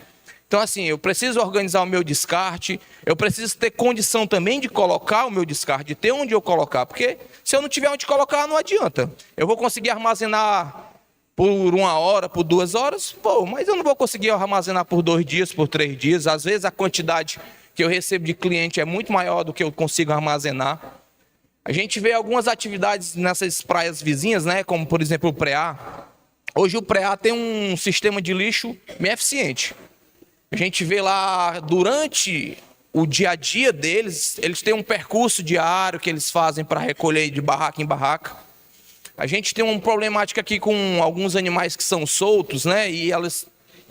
Então, assim, eu preciso organizar o meu descarte, eu preciso ter condição também de colocar o meu descarte, de ter onde eu colocar, porque se eu não tiver onde colocar, não adianta. Eu vou conseguir armazenar por 1 hora, por 2 horas, mas eu não vou conseguir armazenar por 2 dias, por 3 dias. Às vezes a quantidade que eu recebo de cliente é muito maior do que eu consigo armazenar. A gente vê algumas atividades nessas praias vizinhas, né, como, por exemplo, o Preá. Hoje o Preá tem um sistema de lixo bem eficiente. A gente vê lá, durante o dia a dia deles, eles têm um percurso diário que eles fazem para recolher de barraca em barraca. A gente tem uma problemática aqui com alguns animais que são soltos, né? E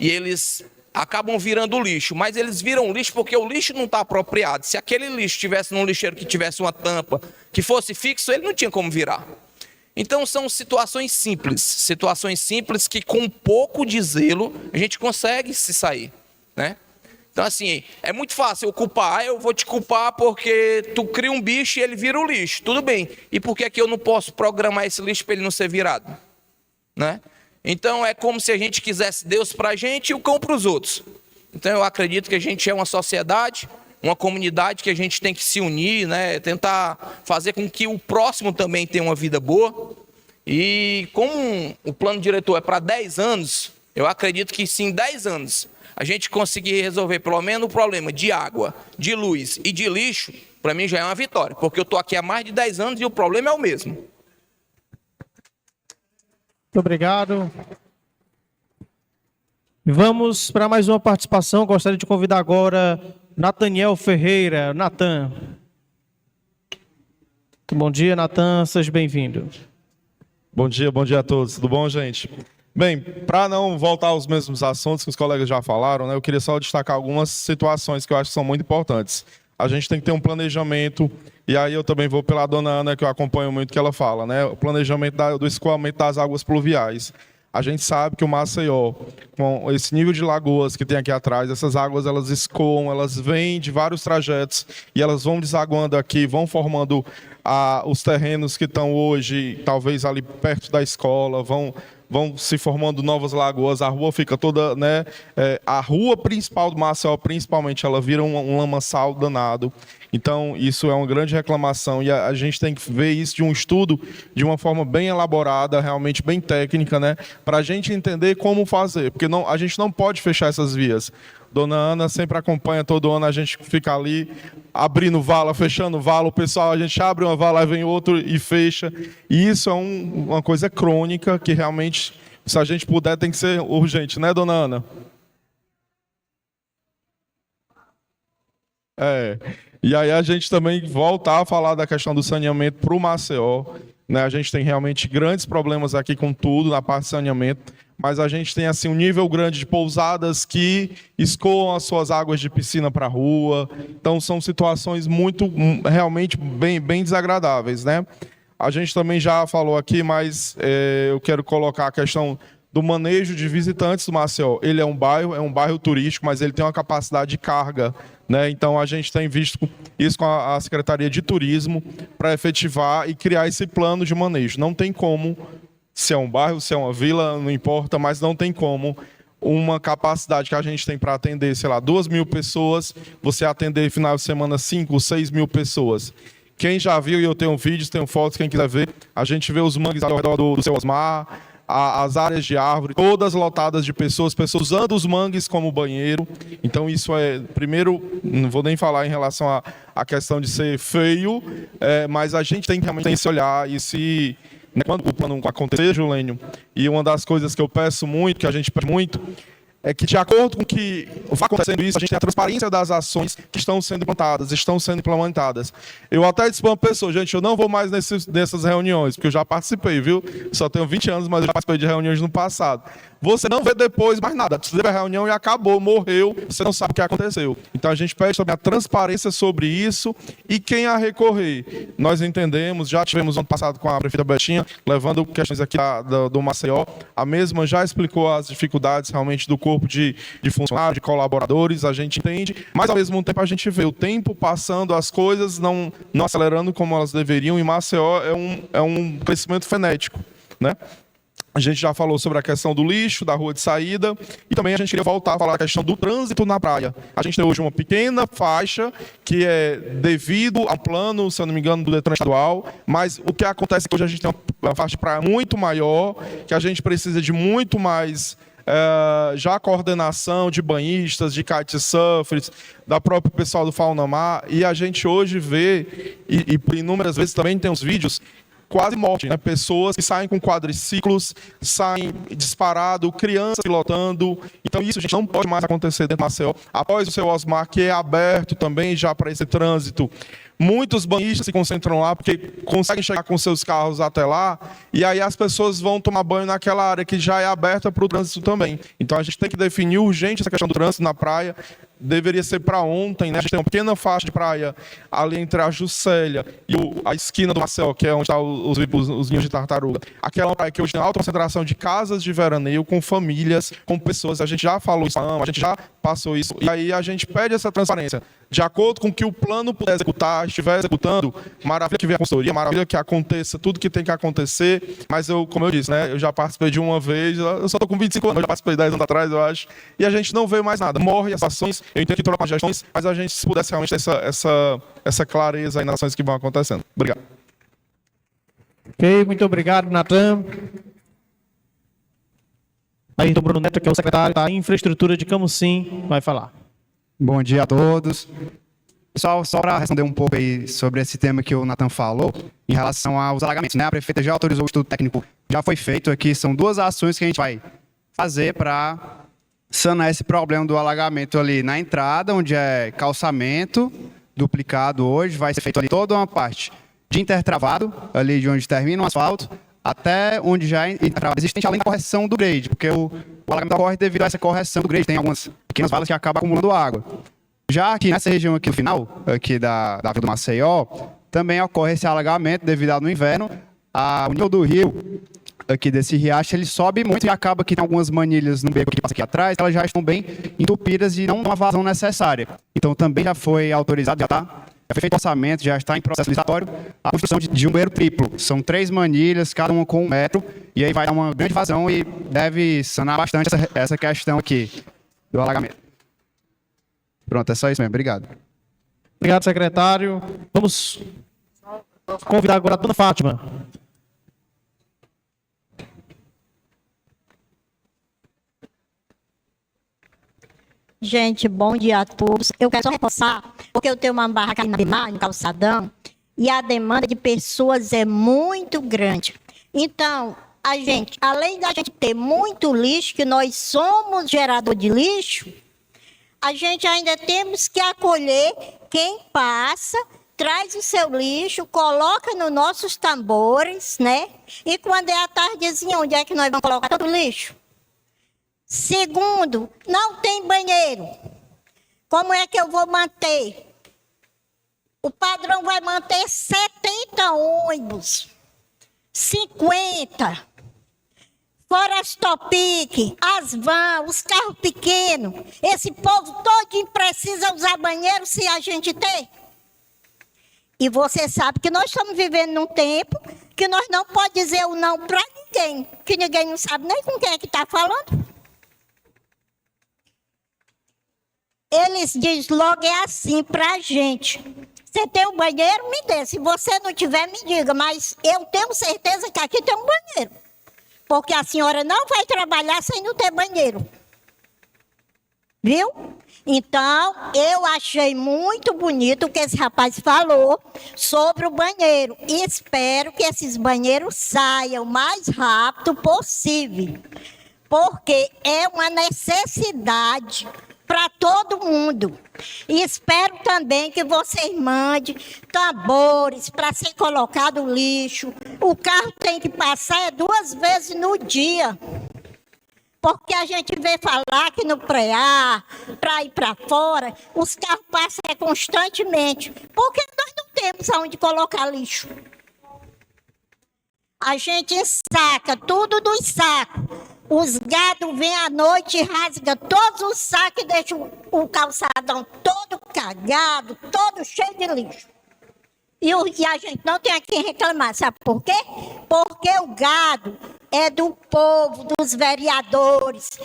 eles acabam virando lixo, mas eles viram lixo porque o lixo não está apropriado. Se aquele lixo estivesse num lixeiro que tivesse uma tampa, que fosse fixo, ele não tinha como virar. Então, são situações simples que com um pouco de zelo a gente consegue se sair. Né? Então, assim, é muito fácil eu culpar. Eu vou te culpar porque tu cria um bicho e ele vira o lixo. Tudo bem. E por que é que eu não posso programar esse lixo para ele não ser virado? né? Então é como se a gente quisesse Deus para a gente e o cão para os outros. Então eu acredito que a gente é uma sociedade, uma comunidade que a gente tem que se unir, né? Tentar fazer com que o próximo também tenha uma vida boa. E como o plano diretor é para 10 anos, eu acredito que se em 10 anos a gente conseguir resolver pelo menos o problema de água, de luz e de lixo, para mim já é uma vitória, porque eu estou aqui há mais de 10 anos e o problema é o mesmo. Muito obrigado. Vamos para mais uma participação. Gostaria de convidar agora Nathaniel Ferreira. Natan. Bom dia, Natan. Seja bem-vindo. Bom dia a todos. Tudo bom, gente? Bem, para não voltar aos mesmos assuntos que os colegas já falaram, né, eu queria só destacar algumas situações que eu acho que são muito importantes. A gente tem que ter um planejamento, e aí eu também vou pela dona Ana, que eu acompanho muito que ela fala, né? O planejamento do escoamento das águas pluviais. A gente sabe que o Maceió, com esse nível de lagoas que tem aqui atrás, essas águas elas escoam, elas vêm de vários trajetos e elas vão desaguando aqui, vão formando os terrenos que estão hoje, talvez ali perto da escola, vão se formando novas lagoas, a rua fica toda, né? A rua principal do Maceió, principalmente, ela vira um lamaçal danado. Então, isso é uma grande reclamação e a gente tem que ver isso de um estudo de uma forma bem elaborada, realmente bem técnica, né? Para a gente entender como fazer, porque a gente não pode fechar essas vias. Dona Ana sempre acompanha, todo ano a gente fica ali abrindo vala, fechando vala, o pessoal, a gente abre uma vala, aí vem outro e fecha. E isso é uma coisa crônica que realmente, se a gente puder, tem que ser urgente, né, Dona Ana? E aí a gente também voltar a falar da questão do saneamento para o Maceió, né? A gente tem realmente grandes problemas aqui com tudo na parte de saneamento, mas a gente tem assim um nível grande de pousadas que escoam as suas águas de piscina para a rua. Então são situações realmente bem desagradáveis, né? A gente também já falou aqui, mas eu quero colocar a questão do manejo de visitantes do Maceió. Ele é um bairro turístico, mas ele tem uma capacidade de carga, né? Então a gente tem visto isso com a Secretaria de Turismo para efetivar e criar esse plano de manejo. Não tem como, se é um bairro, se é uma vila, não importa, mas não tem como uma capacidade que a gente tem para atender, sei lá, 2.000 pessoas, você atender final de semana 5, 6 mil pessoas. Quem já viu, e eu tenho vídeos, tenho fotos, quem quiser ver, a gente vê os mangues ao redor do seu Osmar, as áreas de árvore, todas lotadas de pessoas usando os mangues como banheiro. Então isso primeiro, não vou nem falar em relação à questão de ser feio, mas a gente tem que realmente esse olhar e se... Quando acontecer, Julênio, e uma das coisas que eu peço muito, que a gente pede muito, é que, de acordo com que vai acontecendo isso, a gente tem a transparência das ações que estão sendo implantadas, estão sendo implementadas. Eu até disse para uma pessoa, gente, eu não vou mais nessas reuniões, porque eu já participei, viu? Só tenho 20 anos, mas eu já participei de reuniões no passado. Você não vê depois mais nada. Você teve a reunião e acabou, morreu, você não sabe o que aconteceu. Então a gente pede também a transparência sobre isso e quem a recorrer. Nós entendemos, já tivemos ano passado com a prefeita Betinha, levando questões aqui do Maceió. A mesma já explicou as dificuldades realmente do corpo de funcionários, de colaboradores, a gente entende, mas ao mesmo tempo a gente vê o tempo passando, as coisas não acelerando como elas deveriam, e Maceió é um crescimento frenético, né? A gente já falou sobre a questão do lixo, da rua de saída, e também a gente queria voltar a falar da questão do trânsito na praia. A gente tem hoje uma pequena faixa que é devido ao plano, se eu não me engano, do Detran estadual, mas o que acontece é que hoje a gente tem uma faixa de praia muito maior, que a gente precisa de muito mais já coordenação de banhistas, de kitesurfers, da própria pessoal do Fauna Mar, e a gente hoje vê, e por inúmeras vezes também tem os vídeos, quase morte, né? Pessoas que saem com quadriciclos, saem disparado, crianças pilotando. Então isso, gente, não pode mais acontecer dentro do Maceió. Após o seu Osmar, que é aberto também já para esse trânsito, muitos banhistas se concentram lá porque conseguem chegar com seus carros até lá e aí as pessoas vão tomar banho naquela área que já é aberta para o trânsito também. Então a gente tem que definir urgente essa questão do trânsito na praia. Deveria ser para ontem, né? A gente tem uma pequena faixa de praia ali entre a Juscelia e a esquina do Maceió, que é onde estão os ninhos de tartaruga. Aquela praia que hoje tem alta concentração de casas de veraneio com famílias, com pessoas. A gente já falou isso, a gente já passou isso. E aí a gente pede essa transparência. de acordo com o que o plano puder executar, estiver executando, maravilha que venha a consultoria, maravilha que aconteça tudo que tem que acontecer, mas como eu disse, né, eu já participei de uma vez, eu só estou com 25 anos, eu já participei 10 anos atrás, eu acho, e a gente não vê mais nada. Morre as ações, eu entendo que troca as gestões, mas a gente, se pudesse realmente ter essa clareza aí nas ações que vão acontecendo. Obrigado. Ok, muito obrigado, Natan. Aí, então, Bruno Neto, que é o secretário da Infraestrutura de Camusim, vai falar. Bom dia a todos. Pessoal, só para responder um pouco aí sobre esse tema que o Natan falou, em relação aos alagamentos, né? A prefeita já autorizou o estudo técnico, já foi feito aqui, são 2 ações que a gente vai fazer para sanar esse problema do alagamento ali na entrada, onde é calçamento duplicado hoje, vai ser feito ali toda uma parte de intertravado, ali de onde termina o asfalto, até onde já é existente, além da correção do grade, porque o alagamento ocorre devido a essa correção do grade, tem algumas pequenas valas que acabam acumulando água. Já aqui nessa região aqui no final, aqui da Vila do Maceió, também ocorre esse alagamento devido ao no inverno, o nível do rio, aqui desse riacho, ele sobe muito e acaba que tem algumas manilhas no beco que passa aqui atrás, elas já estão bem entupidas e não dão a vazão necessária. Então também já foi autorizado, já foi feito o orçamento, já está em processo licitatório, a construção de um banheiro triplo. São 3 manilhas, cada uma com 1 metro, e aí vai dar uma grande vazão e deve sanar bastante essa questão aqui do alagamento. Pronto, é só isso mesmo. Obrigado. Obrigado, secretário. Vamos convidar agora a dona Fátima. Gente, bom dia a todos. Eu quero só reforçar, porque eu tenho uma barraca aqui na Bimar, no calçadão, e a demanda de pessoas é muito grande. Então, a gente, além da gente ter muito lixo, que nós somos gerador de lixo, a gente ainda temos que acolher quem passa, traz o seu lixo, coloca nos nossos tambores, né? E quando é a tardezinha, onde é que nós vamos colocar todo o lixo? Segundo, não tem banheiro. Como é que eu vou manter? O padrão vai manter 70 ônibus, 50. Fora as Topic, as vans, os carros pequenos. Esse povo todinho precisa usar banheiro se a gente tem. E você sabe que nós estamos vivendo num tempo que nós não podemos dizer o não para ninguém. Que ninguém não sabe nem com quem é que está falando. Eles dizem logo é assim para a gente. Você tem um banheiro? Me dê. Se você não tiver, me diga. Mas eu tenho certeza que aqui tem um banheiro. Porque a senhora não vai trabalhar sem não ter banheiro. Viu? Então, eu achei muito bonito o que esse rapaz falou sobre o banheiro. E espero que esses banheiros saiam o mais rápido possível. Porque é uma necessidade para todo mundo. E espero também que vocês mandem tambores para ser colocado o lixo. O carro tem que passar 2 vezes no dia. Porque a gente vê falar que no pré-ar, para ir para fora, os carros passam constantemente. Porque nós não temos aonde colocar lixo. A gente saca tudo dos sacos. Os gados vêm à noite e rasgam todos os sacos e deixam o calçadão todo cagado, todo cheio de lixo. E a gente não tem a quem reclamar. Sabe por quê? Porque o gado é do povo, dos vereadores,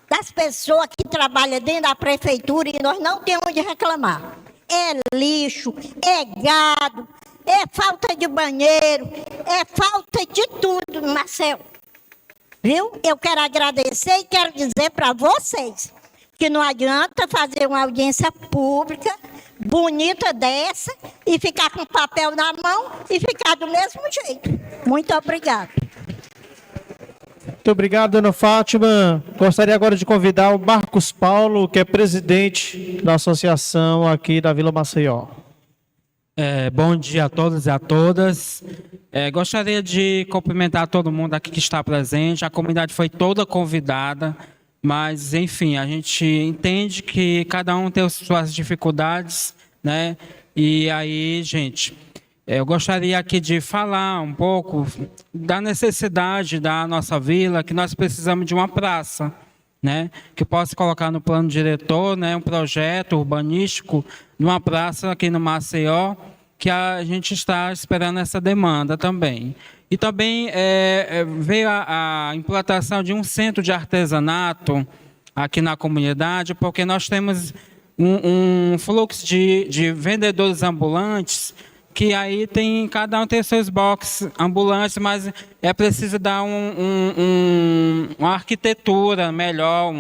das pessoas que trabalham dentro da prefeitura e nós não temos onde reclamar. É lixo, é gado. É falta de banheiro, é falta de tudo, Marcelo. Viu? Eu quero agradecer e quero dizer para vocês que não adianta fazer uma audiência pública bonita dessa e ficar com papel na mão e ficar do mesmo jeito. Muito obrigada. Muito obrigado, dona Fátima. Gostaria agora de convidar o Marcos Paulo, que é presidente da associação aqui da Vila Maceió. Bom dia a todos e a todas. Gostaria de cumprimentar todo mundo aqui que está presente. A comunidade foi toda convidada, mas, enfim, a gente entende que cada um tem suas dificuldades, né? E aí, gente, eu gostaria aqui de falar um pouco da necessidade da nossa vila, que nós precisamos de uma praça, né, que possa colocar no plano diretor, né, um projeto urbanístico de uma praça aqui no Maceió, que a gente está esperando essa demanda também. E também veio a implantação de um centro de artesanato aqui na comunidade, porque nós temos um fluxo de vendedores ambulantes, que aí cada um tem seus boxes ambulantes, mas é preciso dar uma arquitetura melhor,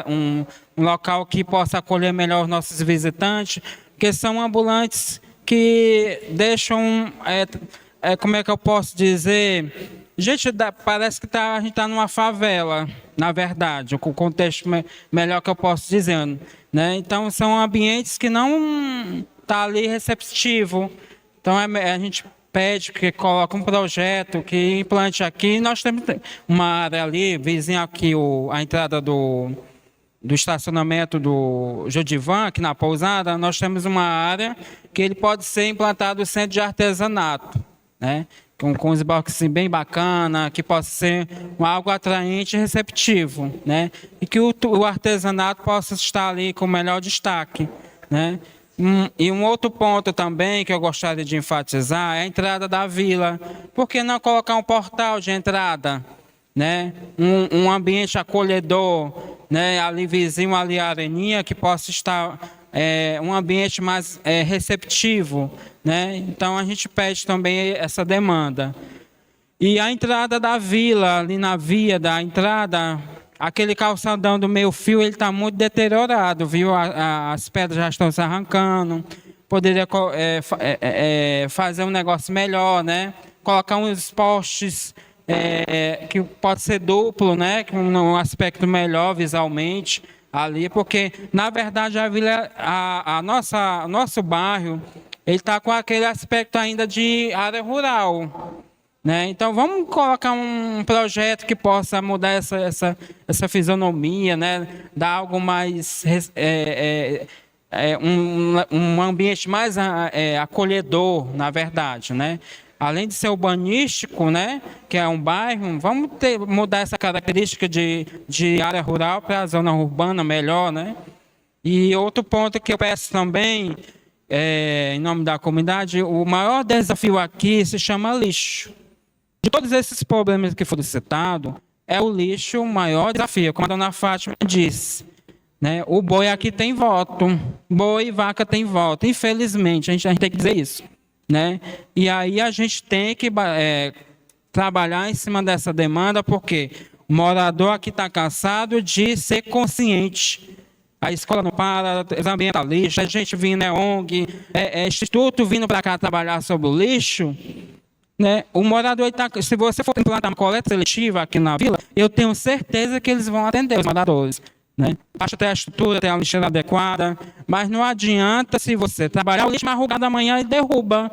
um local que possa acolher melhor os nossos visitantes, porque são ambulantes que deixam, como é que eu posso dizer, gente, parece que a gente está numa favela, na verdade, o contexto melhor que eu posso dizer, né? Então, são ambientes que não está ali receptivo. Então, a gente pede que coloque um projeto, que implante aqui. Nós temos uma área ali, vizinha aqui, a entrada do estacionamento do Jodivan, aqui na pousada, nós temos uma área que ele pode ser implantado o centro de artesanato, né? Com os boxes bem bacana, que possa ser algo atraente e receptivo, né? E que o artesanato possa estar ali com o melhor destaque, né? E um outro ponto também que eu gostaria de enfatizar é a entrada da vila. Por que não colocar um portal de entrada, né? Um ambiente acolhedor, né? Ali vizinho, ali a areninha, que possa estar um ambiente mais receptivo, né? Então a gente pede também essa demanda. E a entrada da vila, ali na via da entrada, aquele calçadão do meio fio, ele está muito deteriorado, viu? As pedras já estão se arrancando. Poderia fazer um negócio melhor, né? Colocar uns postes que pode ser duplo, né? Com um aspecto melhor visualmente ali, porque na verdade a vila, o nosso bairro, ele está com aquele aspecto ainda de área rural, né? Então vamos colocar um projeto que possa mudar essa fisionomia, né? Dar algo mais um ambiente mais acolhedor, na verdade, né? Além de ser urbanístico, né, que é um bairro, vamos mudar essa característica de área rural para a zona urbana melhor, né? E outro ponto que eu peço também, em nome da comunidade, o maior desafio aqui se chama lixo. De todos esses problemas que foram citados, é o lixo o maior desafio, como a dona Fátima disse, né? O boi aqui tem voto, boi e vaca tem voto, infelizmente, a gente tem que dizer isso, né? E aí a gente tem que trabalhar em cima dessa demanda, porque o morador aqui está cansado de ser consciente. A escola não para, os ambientalistas, a gente vindo, ONG, instituto vindo para cá trabalhar sobre o lixo, né? O morador, se você for implantar uma coleta seletiva aqui na vila, eu tenho certeza que eles vão atender os moradores, né? Basta ter a estrutura, ter a lixeira adequada, mas não adianta se você trabalhar o lixo marrugado amanhã e derruba,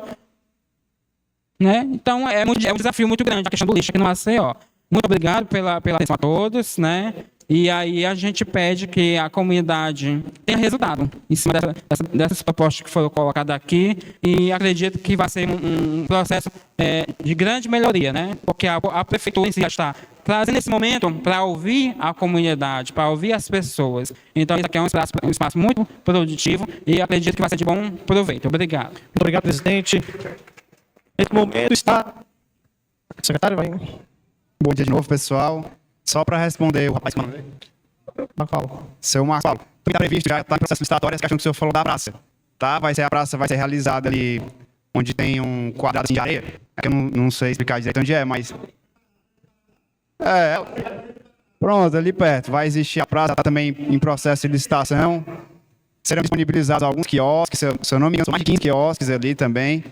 né? Então é um desafio muito grande a questão do lixo aqui no Maceió. Muito obrigado pela atenção a todos, né? E aí a gente pede que a comunidade tenha resultado em cima dessas propostas que foram colocadas aqui, e acredito que vai ser um processo de grande melhoria, né? Porque a prefeitura em si já está trazendo esse momento para ouvir a comunidade, para ouvir as pessoas. Então isso aqui é um espaço muito produtivo e acredito que vai ser de bom proveito. Obrigado. Muito obrigado, presidente. Nesse momento está... Secretário, vai... Bom dia de novo, pessoal. Só para responder o rapaz... Seu Marcos Paulo, está previsto, já está em processo licitatório, essa questão que o senhor falou da praça. Tá? A praça vai ser realizada ali onde tem um quadrado assim de areia. É que eu não sei explicar direito onde é, mas... Pronto, ali perto. Vai existir a praça, está também em processo de licitação. Serão disponibilizados alguns quiosques, se eu não me engano, são mais de 15 quiosques ali também.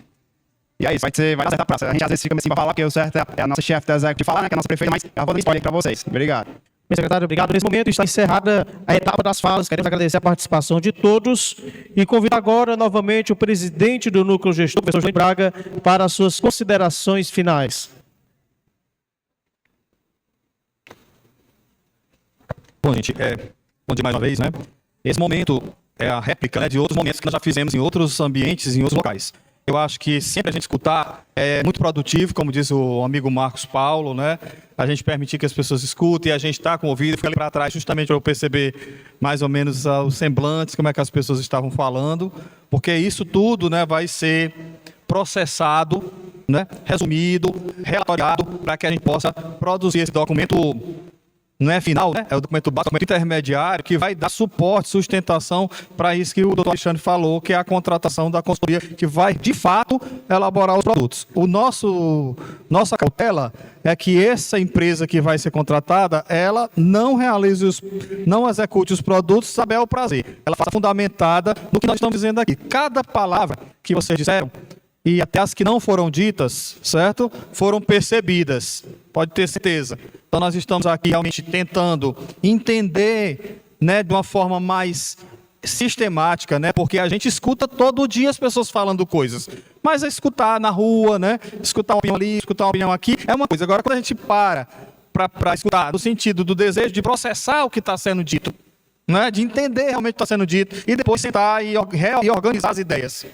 E é isso, vai acertar a praça. A gente às vezes fica assim para falar, porque o certo é a nossa chefe da executiva falar, né, que é a nossa prefeita, mas eu vou dar um spoiler para vocês. Obrigado. Bem, secretário, obrigado. Nesse momento está encerrada a etapa das falas. Queremos agradecer a participação de todos e convidar agora novamente o presidente do Núcleo Gestor, o professor João Braga, para as suas considerações finais. Bom, gente, bom dia mais uma vez, né? Esse momento é a réplica, né, de outros momentos que nós já fizemos em outros ambientes, em outros locais. Eu acho que sempre a gente escutar é muito produtivo, como diz o amigo Marcos Paulo, né? A gente permitir que as pessoas escutem, e a gente está com o ouvido, fica ali para trás justamente para eu perceber mais ou menos os semblantes, como é que as pessoas estavam falando, porque isso tudo, né, vai ser processado, né, resumido, relatoriado, para que a gente possa produzir esse documento, não é final, né? É o documento básico, documento intermediário, que vai dar suporte, sustentação para isso que o doutor Alexandre falou, que é a contratação da consultoria, que vai, de fato, elaborar os produtos. Nossa cautela é que essa empresa que vai ser contratada, ela não execute os produtos, sabe, é o prazer. Ela faça fundamentada no que nós estamos dizendo aqui. Cada palavra que vocês disseram, e até as que não foram ditas, certo? Foram percebidas, pode ter certeza. Então nós estamos aqui realmente tentando entender, né, de uma forma mais sistemática, né? Porque a gente escuta todo dia as pessoas falando coisas. Mas escutar na rua, né? Escutar uma opinião ali, escutar uma opinião aqui, é uma coisa. Agora, quando a gente para escutar, no sentido do desejo de processar o que está sendo dito, né? De entender realmente o que está sendo dito, e depois sentar e organizar as ideias.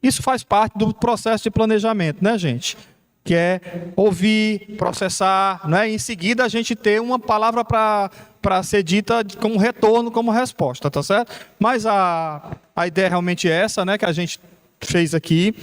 Isso faz parte do processo de planejamento, né, gente? Que é ouvir, processar, né? E em seguida a gente ter uma palavra para ser dita como retorno, como resposta, tá certo? Mas a ideia realmente é essa, né? Que a gente fez aqui.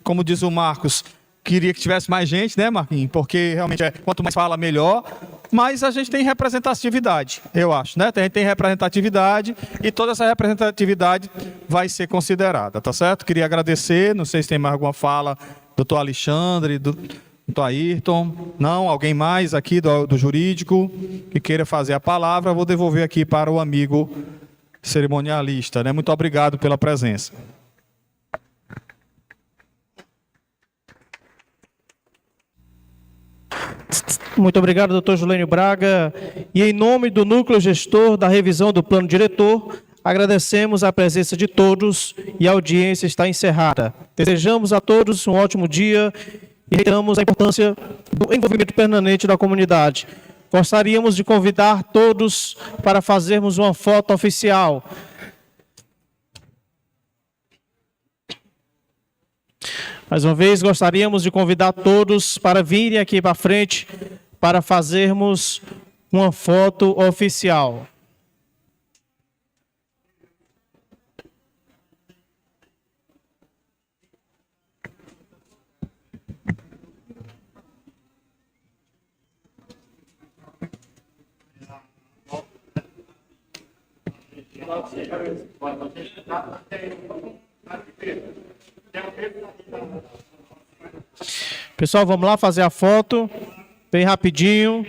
Como diz o Marcos, queria que tivesse mais gente, né, Marquinhos? Porque realmente quanto mais fala, melhor. Mas a gente tem representatividade, eu acho, né? A gente tem representatividade e toda essa representatividade vai ser considerada, tá certo? Queria agradecer, não sei se tem mais alguma fala, doutor Alexandre, doutor Ayrton, não, alguém mais aqui do jurídico que queira fazer a palavra, vou devolver aqui para o amigo cerimonialista, né? Muito obrigado pela presença. Muito obrigado, doutor Julênio Braga. E em nome do Núcleo Gestor da Revisão do Plano Diretor, agradecemos a presença de todos e a audiência está encerrada. Desejamos a todos um ótimo dia e reiteramos a importância do envolvimento permanente da comunidade. Gostaríamos de convidar todos para fazermos uma foto oficial. Mais uma vez, gostaríamos de convidar todos para virem aqui para frente para fazermos uma foto oficial. Pessoal, vamos lá fazer a foto, bem rapidinho.